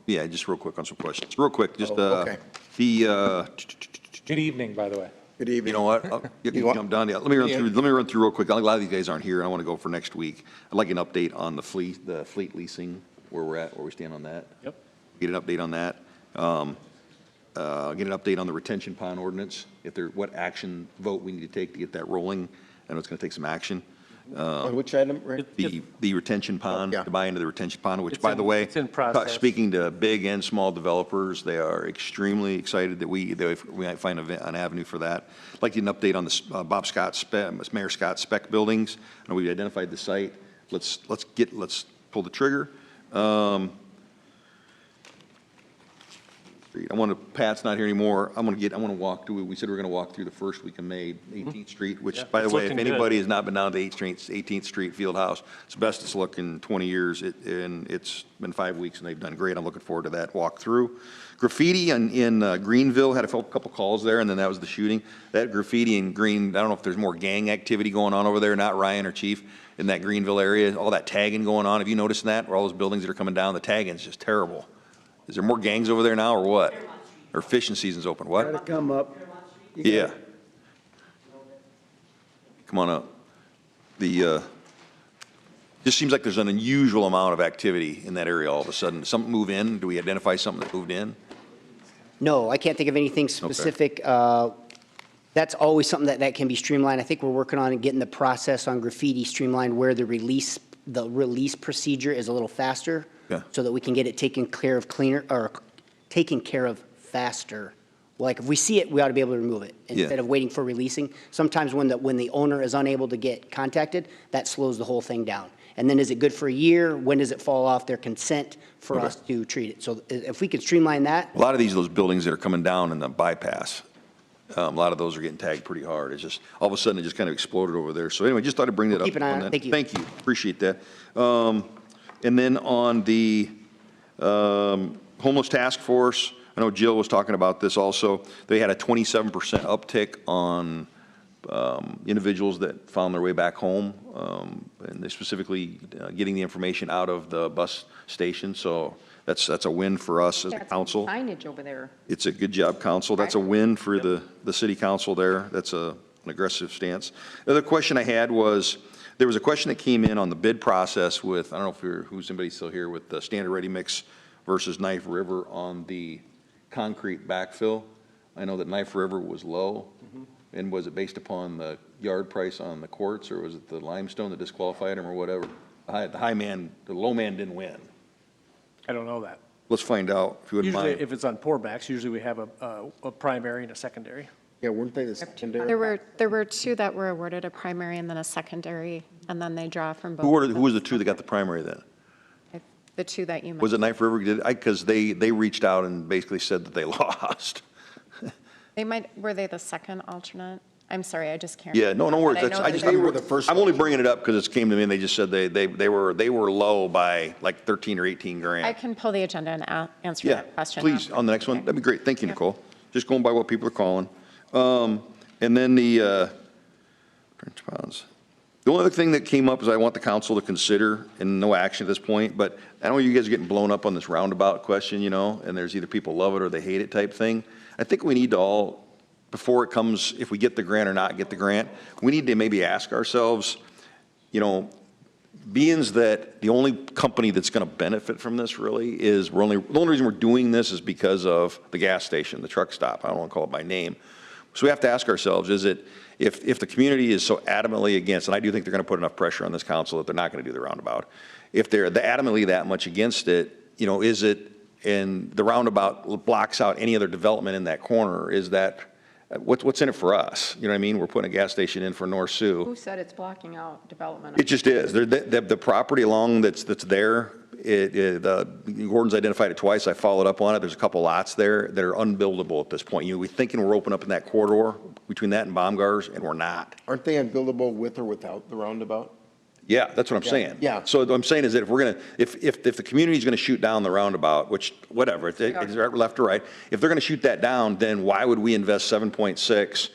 Yeah, just real quick on some questions. Real quick, just, okay. Good evening, by the way. Good evening. You know what? You can come down. Yeah, let me run through real quick. A lot of these guys aren't here. I want to go for next week. I'd like an update on the fleet leasing, where we're at, where we stand on that. Yep. Get an update on that. Get an update on the retention pond ordinance, what action vote we need to take to get that rolling. I know it's going to take some action. On which item, Rick? The retention pond, Yeah. to buy into the retention pond, which, It's by the way, it's in process. speaking to big and small developers, they are extremely excited that we might find an avenue for that. I'd like to get an update on the Mayor Scott spec buildings. I know we identified the site. Let's pull the trigger. Pat's not here anymore. I want to walk through, we said we were going to walk through the first week of May, 18th Street, which, Yeah, by the it's way, if looking good. anybody has not been down to 18th Street Field House, it's the best it's looked in 20 years, and it's been 5 weeks, and they've done great. I'm looking forward to that walk through. Graffiti in Greenville, had a couple calls there, and then that was the shooting. That graffiti in Green, I don't know if there's more gang activity going on over there, not Ryan or Chief, in that Greenville area, all that tagging going on. Have you noticed that, where all those buildings that are coming down, the tagging is just terrible. Is there more gangs over there now, or what? Or fishing season's open, what? Try to come up. Yeah. Come on up. Just seems like there's an unusual amount of activity in that area all of a sudden. Something move in? Do we identify something that moved in? No, I can't think of anything specific. That's always something that can be streamlined. I think we're working on getting the process on graffiti streamlined where the release procedure is a little faster. Yeah. So that we can get it taken care of faster. Like if we see it, we ought to be able to remove it instead of waiting for releasing. Sometimes when the owner is unable to get contacted, that slows the whole thing down. And then is it good for a year? When does it fall off their consent for us to treat it? So if we can streamline that. A lot of those buildings that are coming down in the bypass, a lot of those are getting tagged pretty hard. It's just, all of a sudden, it just kind of exploded over there. So anyway, just thought I'd bring that up. Keep an eye on it. Thank you. Thank you. Appreciate that. And then on the homeless task force, I know Jill was talking about this also. They had a 27% uptick on individuals that found their way back home, and they specifically getting the information out of the bus station. So that's a win for us as a council. Signage over there. It's a good job, council. That's a win for the city council there. That's an aggressive stance. The other question I had was, there was a question that came in on the bid process with, I don't know if who's anybody still here, with the standard ready mix versus Knife River on the concrete backfill. I know that Knife River was low. And was it based upon the yard price on the quartz, or was it the limestone that disqualified him, or whatever? The low man didn't win. I don't know that. Let's find out, if you wouldn't Usually, mind. if it's on pourbacks, usually we have a primary and a secondary. Yeah, weren't they the secondary? There were two that were awarded a primary and then a secondary, and then they draw from both. Who was the two that got the primary then? The two that you mentioned. Was it Knife River? Because they reached out and basically said that they lost. Were they the second alternate? I'm sorry, I just can't. Yeah, no worries. But I know that They were the first. I'm only bringing it up because it came to me and they just said they were low by like 13 or 18 grand. I can pull the agenda and answer Yeah, that question. please, on the next one. That'd be great. Thank you, Nicole. Just going by what people are calling. And then the only other thing that came up is I want the council to consider, and no action at this point, but I know you guys are getting blown up on this roundabout question, and there's either people love it or they hate it type thing. I think we need to all, before it comes, if we get the grant or not get the grant, we need to maybe ask ourselves, being that the only company that's going to benefit from this really is the only reason we're doing this is because of the gas station, the truck stop. I don't want to call it by name. So we have to ask ourselves, is it, if the community is so adamantly against, and I do think they're going to put enough pressure on this council that they're not going to do the roundabout. If they're adamantly that much against it, is it, and the roundabout blocks out any other development in that corner, is that, what's in it for us? You know what I mean? We're putting a gas station in for North Sioux. Who said it's blocking out development? It just is. The property along that's there, Gordon's identified it twice. I followed up on it. There's a couple lots there that are unbuildable at this point. We're thinking we're open up in that corridor between that and Baumgart's, and we're not. Aren't they unbuildable with or without the roundabout? Yeah, that's what I'm saying. Yeah. So what I'm saying is that if the community's gonna shoot down the roundabout, which, whatever, it's left or right, if they're gonna shoot that down, then why would we invest 7.6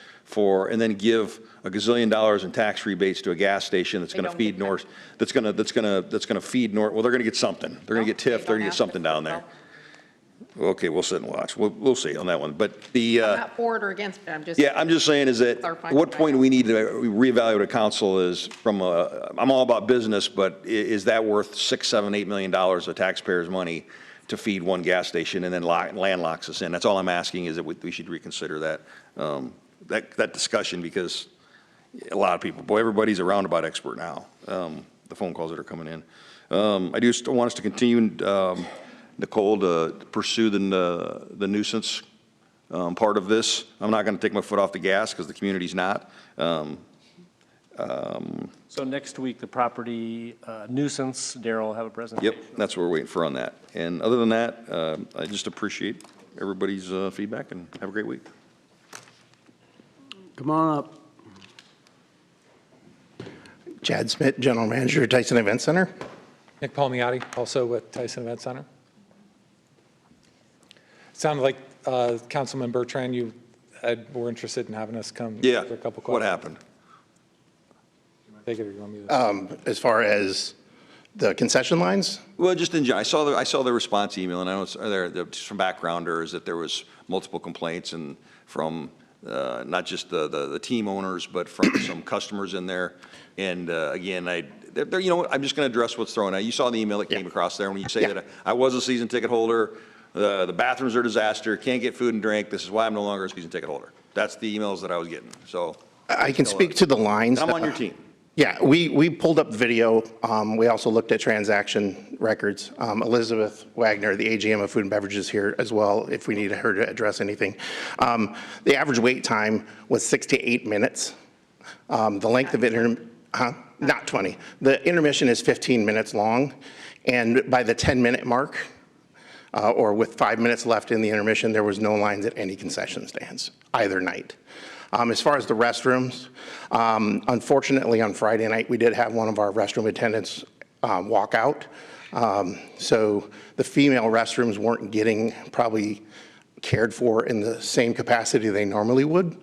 and then give a gazillion dollars in tax rebates to a gas station that's gonna feed north, that's gonna feed north, well, they're gonna get something. They're gonna get TIF, they're gonna get something down there. Okay, we'll sit and watch. We'll see on that one. But I'm not for it or against it, I'm just. yeah, I'm just saying is that at what point we need to reevaluate a council is I'm all about business, but is that worth $6, $7, $8 million of taxpayers' money to feed one gas station and then landlocks us in? That's all I'm asking, is that we should reconsider that discussion, because a lot of people, everybody's a roundabout expert now, the phone calls that are coming in. I do still want us to continue, Nicole, to pursue the nuisance part of this. I'm not going to take my foot off the gas because the community's not. So next week, the property nuisance, Darrell will have a presentation. Yep, that's what we're waiting for on that. And other than that, I just appreciate everybody's feedback, and have a great week. Come on up. Chad Smith, General Manager, Tyson Event Center. Nick Palmiotti, also with Tyson Event Center. Sounded like Councilman Bertrand, you were interested in having us come for a couple questions. What happened? Take it, or you want me to? As far as the concession lines? Well, just in general, I saw the response email, and I know just from backgrounders that there was multiple complaints, and from not just the team owners, but from some customers in there. And again, I'm just going to address what's thrown out. You saw the email that came across there when you say that I was a season ticket holder. the bathrooms are a disaster, can't get food and drink, this is why I'm no longer a season ticket holder. That's the emails that I was getting, so. I can speak to the lines. I'm on your team. Yeah, we pulled up the video. We also looked at transaction records. Elizabeth Wagner, the AGM of Food and Beverages here as well, if we need her to address anything. The average wait time was 6 to 8 minutes. The length of it, not 20. The intermission is 15 minutes long, and by the 10-minute mark, or with 5 minutes left in the intermission, there was no lines at any concession stands either night. As far as the restrooms, unfortunately on Friday night, we did have one of our restroom attendants walk out. So the female restrooms weren't getting probably cared for in the same capacity they normally would.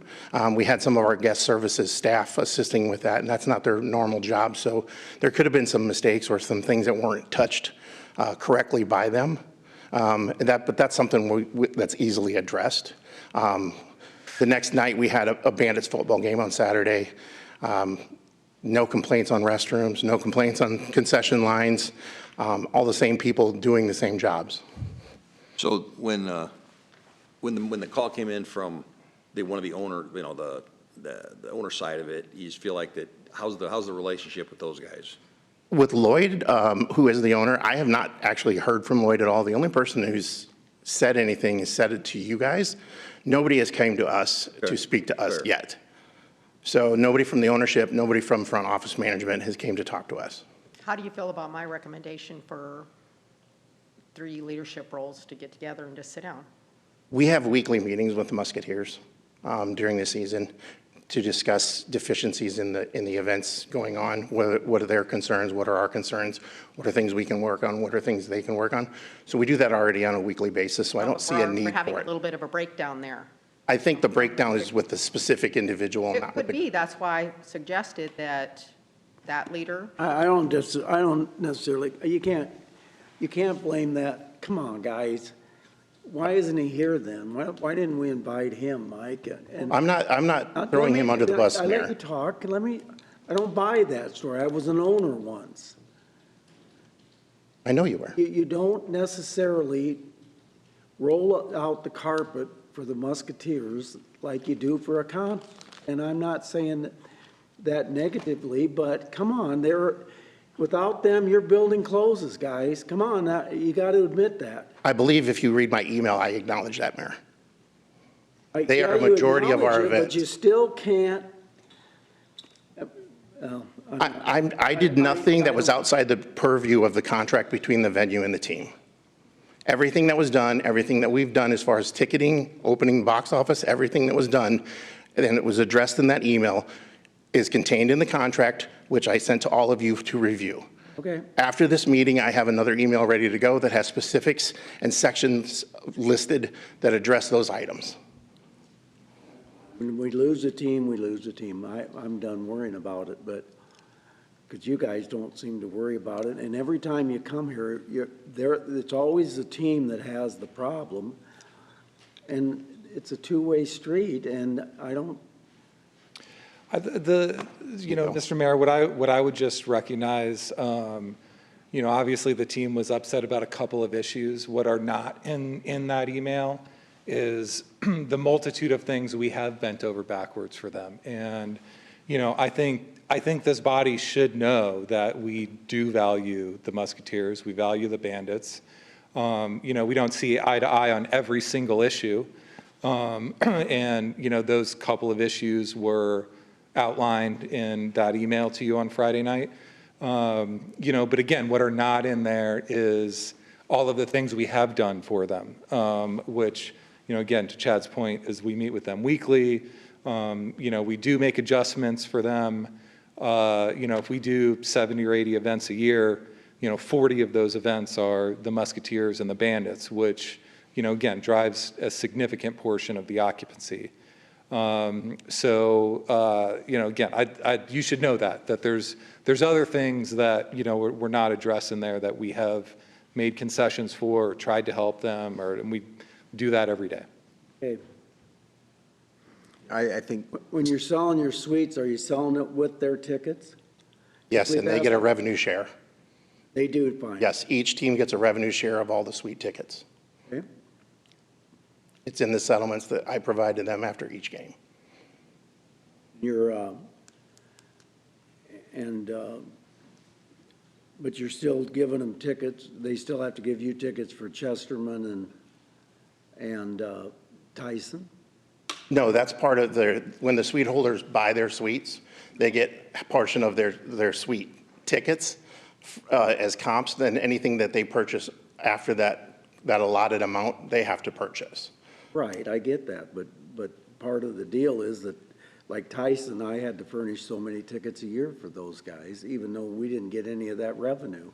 We had some of our guest services staff assisting with that, and that's not their normal job. So there could have been some mistakes or some things that weren't touched correctly by them. But that's something that's easily addressed. The next night, we had a Bandits football game on Saturday. No complaints on restrooms, no complaints on concession lines, all the same people doing the same jobs. So when the call came in from one of the owner, the owner side of it, you just feel like that, how's the relationship with those guys? With Lloyd, who is the owner, I have not actually heard from Lloyd at all. The only person who's said anything has said it to you guys. Nobody has come to us to speak to us yet. So nobody from the ownership, nobody from front office management has came to talk to us. How do you feel about my recommendation for 3 leadership roles to get together and just sit down? We have weekly meetings with the Musketeers during the season to discuss deficiencies in the events going on. What are their concerns? What are our concerns? What are things we can work on? What are things they can work on? So we do that already on a weekly basis, so I don't see a need We're having for a it. little bit of a breakdown there. I think the breakdown is with the specific individual. It not could with the- be, that's why I suggested that leader. I don't necessarily, you can't blame that. Come on, guys. Why isn't he here then? Why didn't we invite him, Mike? And I'm not throwing him under the bus, I let Mayor. you talk. I don't buy that story. I was an owner once. I know you were. You don't necessarily roll out the carpet for the Musketeers like you do for a con. And I'm not saying that negatively, but come on, without them, your building closes, guys. Come on, you got to admit that. I believe if you read my email, I acknowledge that, Mayor. They Yeah, are a you majority of our acknowledge it, events. But you still can't. I did nothing that was outside the purview of the contract between the venue and the team. Everything that was done, everything that we've done as far as ticketing, opening box office, everything that was done, and it was addressed in that email, is contained in the contract, which I sent to all of you to review. Okay. After this meeting, I have another email ready to go that has specifics and sections listed that address those items. When we lose a team, we lose a team. I'm done worrying about it, but, because you guys don't seem to worry about it. And every time you come here, it's always the team that has the problem. And it's a two-way street, and I don't. Mr. Mayor, what I would just recognize, obviously the team was upset about a couple of issues. What are not in that email is the multitude of things we have bent over backwards for them. And, I think this body should know that we do value the Musketeers, we value the Bandits. We don't see eye to eye on every single issue. And, those couple of issues were outlined in that email to you on Friday night. But again, what are not in there is all of the things we have done for them, which, again, to Chad's point, is we meet with them weekly. We do make adjustments for them. If we do 70 or 80 events a year, 40 of those events are the Musketeers and the Bandits, which, again, drives a significant portion of the occupancy. Again, you should know that there's other things that, we're not addressing there that we have made concessions for, or tried to help them, and we do that every day. Okay. I think. When you're selling your suites, are you selling it with their tickets? Yes, and they get a revenue share. They do, fine. Yes, each team gets a revenue share of all the suite tickets. Okay. It's in the settlements that I provided them after each game. But you're still giving them tickets, they still have to give you tickets for Chesterman and Tyson? No, that's part of when the suite holders buy their suites, they get a portion of their suite tickets as comps, then anything that they purchase after that allotted amount, they have to purchase. Right, I get that, but part of the deal is that, like Tyson, I had to furnish so many tickets a year for those guys, even though we didn't get any of that revenue.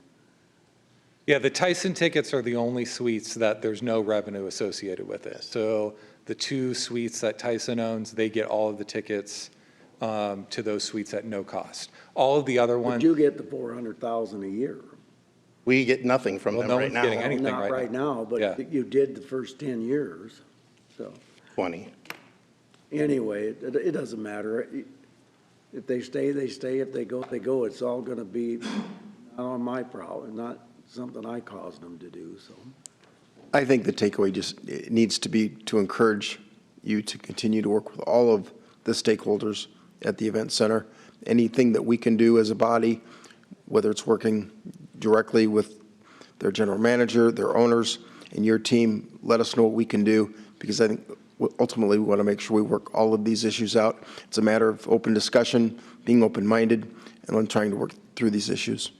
Yeah, the Tyson tickets are the only suites that there's no revenue associated with it. So the 2 suites that Tyson owns, they get all of the tickets to those suites at no cost. All of the other ones. But you get the $400,000 a year. We get nothing from them no right one's now. getting anything Not right now, but Yeah. you did the first 10 years, so. 20. Anyway, it doesn't matter. If they stay, they stay. If they go, they go. It's all gonna be not on my problem, not something I caused them to do, so. I think the takeaway just it needs to be to encourage you to continue to work with all of the stakeholders at the event center. Anything that we can do as a body, whether it's working directly with their general manager, their owners, and your team, let us know what we can do, because I think ultimately we want to make sure we work all of these issues out. It's a matter of open discussion, being open-minded, and on trying to work through these issues.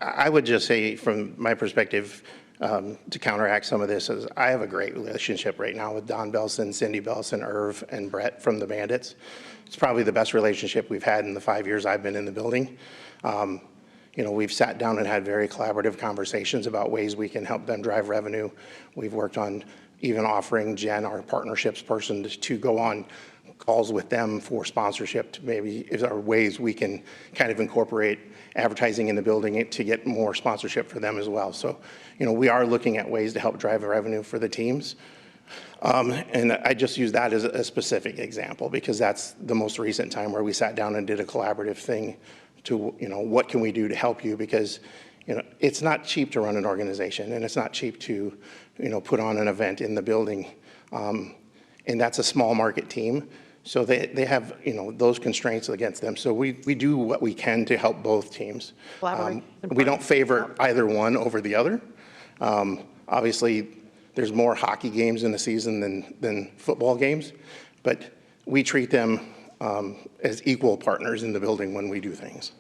I would just say, from my perspective, to counteract some of this, is I have a great relationship right now with Don Belson, Cindy Belson, Irv, and Brett from the Bandits. It's probably the best relationship we've had in the 5 years I've been in the building. We've sat down and had very collaborative conversations about ways we can help them drive revenue. We've worked on even offering Jen, our partnerships person, to go on calls with them for sponsorship. To maybe if there are ways we can kind of incorporate advertising in the building to get more sponsorship for them as well. So, we are looking at ways to help drive revenue for the teams. And I just use that as a specific example because that's the most recent time where we sat down and did a collaborative thing to, what can we do to help you? Because, it's not cheap to run an organization, and it's not cheap to, put on an event in the building. And that's a small market team. So they have, those constraints against them. So we do what we can to help both teams. We don't favor either one over the other. Obviously, there's more hockey games in the season than football games, but we treat them as equal partners in the building when we do things.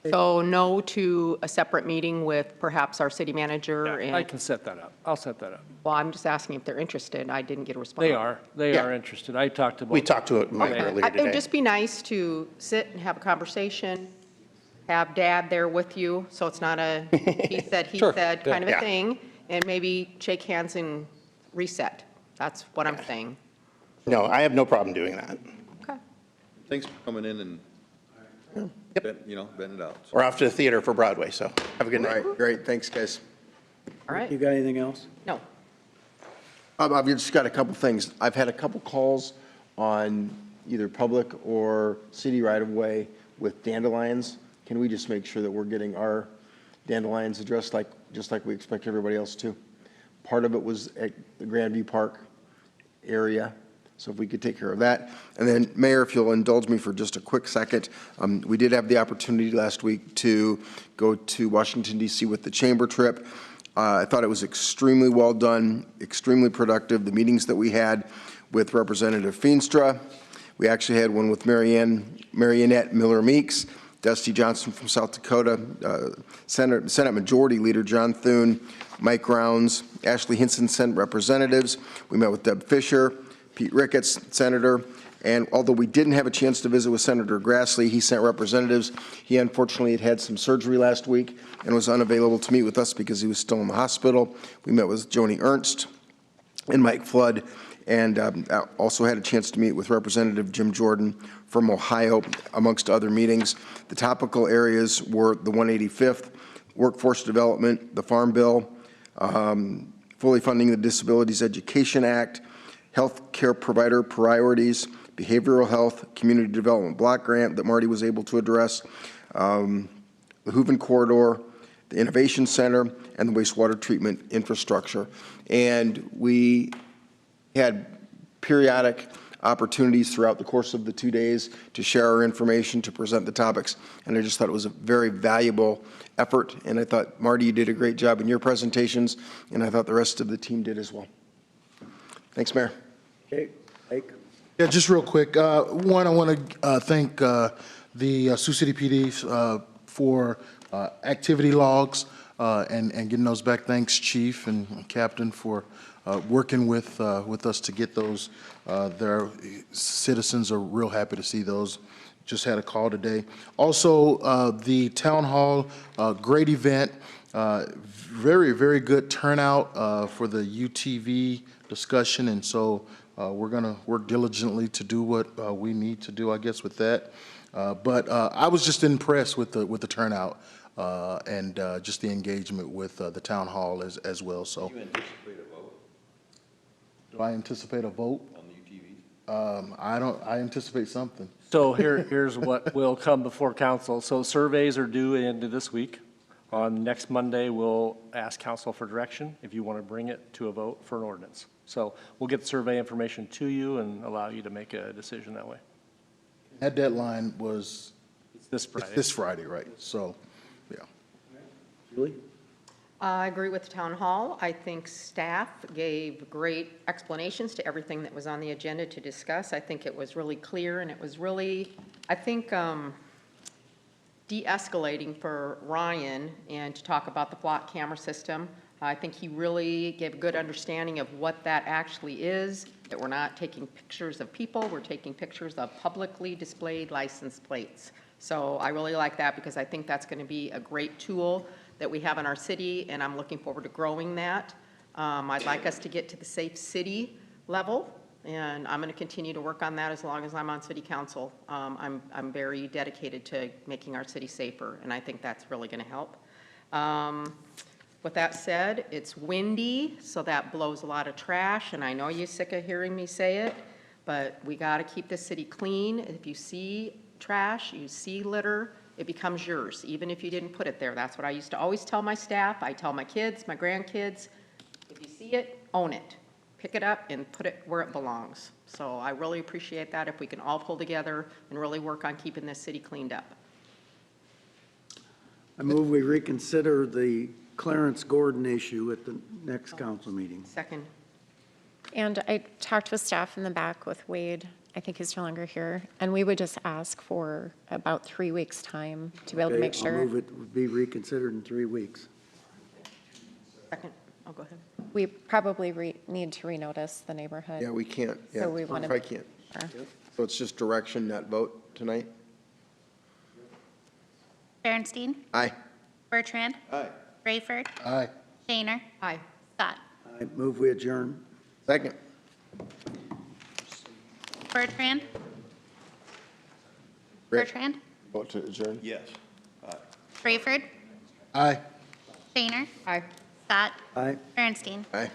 So no to a separate meeting with perhaps our city manager and. I can set that up. I'll set that up. Well, I'm just asking if they're interested. I didn't get a response. They are interested. I talked to both. We talked to Mike earlier It would today. just be nice to sit and have a conversation, have Dad there with you, so it's not a he said kind of a Yeah. thing, and maybe shake hands and reset. That's what I'm saying. No, I have no problem doing that. Okay. Thanks for coming in and, vetting it out. We're off to the theater for Broadway, so have a good night. All right, great, thanks, guys. All right. You got anything else? No. I've just got a couple things. I've had a couple calls on either public or city right-of-way with dandelions. Can we just make sure that we're getting our dandelions addressed just like we expect everybody else to? Part of it was at the Grandview Park area, so if we could take care of that. And then, Mayor, if you'll indulge me for just a quick second, we did have the opportunity last week to go to Washington, D.C. with the chamber trip. I thought it was extremely well done, extremely productive. The meetings that we had with Representative Feenstra, we actually had one with Marionette Miller-Meeks, Dusty Johnson from South Dakota, Senate Majority Leader John Thune, Mike Rounds, Ashley Hinson sent representatives. We met with Deb Fisher, Pete Ricketts, Senator, and although we didn't have a chance to visit with Senator Grassley, he sent representatives. He unfortunately had some surgery last week and was unavailable to meet with us because he was still in the hospital. We met with Joni Ernst and Mike Flood, and also had a chance to meet with Representative Jim Jordan from Ohio, amongst other meetings. The topical areas were the 185th, workforce development, the Farm Bill, fully funding the Disabilities Education Act, health care provider priorities, behavioral health, community development block grant that Marty was able to address, the Hooven Corridor, the Innovation Center, and the wastewater treatment infrastructure. And we had periodic opportunities throughout the course of the 2 days to share our information, to present the topics, and I just thought it was a very valuable effort, and I thought, Marty, you did a great job in your presentations, and I thought the rest of the team did as well. Thanks, Mayor. Okay, Mike? Yeah, just real quick. One, I want to thank the Sioux City PD for activity logs and getting those back. Thanks, Chief and Captain, for working with us to get those. Their citizens are real happy to see those. Just had a call today. Also, the town hall, great event. Very, very good turnout for the UTV discussion, and so we're going to work diligently to do what we need to do, I guess, with that. But I was just impressed with the turnout and just the engagement with the town hall as well. So, Do you anticipate a vote do I anticipate a vote? on the UTVs? I don't. I anticipate something. So here's what will come before council. So surveys are due into this week. On next Monday, we'll ask council for direction if you want to bring it to a vote for an ordinance. So we'll get the survey information to you and allow you to make a decision that way. That deadline was It's this Friday. this Friday, right? So, yeah. Julie? I agree with town hall. I think staff gave great explanations to everything that was on the agenda to discuss. I think it was really clear, and it was really, I think, de-escalating for Ryan and to talk about the flock camera system. I think he really gave a good understanding of what that actually is, that we're not taking pictures of people, we're taking pictures of publicly displayed license plates. So I really like that because I think that's going to be a great tool that we have in our city, and I'm looking forward to growing that. I'd like us to get to the safe city level, and I'm going to continue to work on that as long as I'm on city council. I'm very dedicated to making our city safer, and I think that's really going to help. With that said, it's windy, so that blows a lot of trash, and I know you're sick of hearing me say it, but we got to keep the city clean. If you see trash, you see litter, it becomes yours, even if you didn't put it there. That's what I used to always tell my staff. I tell my kids, my grandkids, if you see it, own it. Pick it up and put it where it belongs. So I really appreciate that if we can all pull together and really work on keeping this city cleaned up. I move we reconsider the Clarence Gordon issue at the next council meeting. Second. And I talked with staff in the back with Wade, I think he's no longer here, and we would just ask for about 3 weeks' time to be able to make I'll sure. move it would be reconsidered in 3 weeks. Second. Oh, go ahead. We probably need to renotice the neighborhood. Yeah, we can't. Yeah, So we want to. I can't. So it's just direction, not vote tonight? Berenstein, Aye. Bertrand, Aye. Rayford, Aye. Shaner, Aye. Scott. I move we adjourn. Second. Bertrand, Rick. Bertrand, Vote to adjourn? Yes. Rayford, Aye. Shaner, Aye. Scott, Aye. Berenstein. Aye.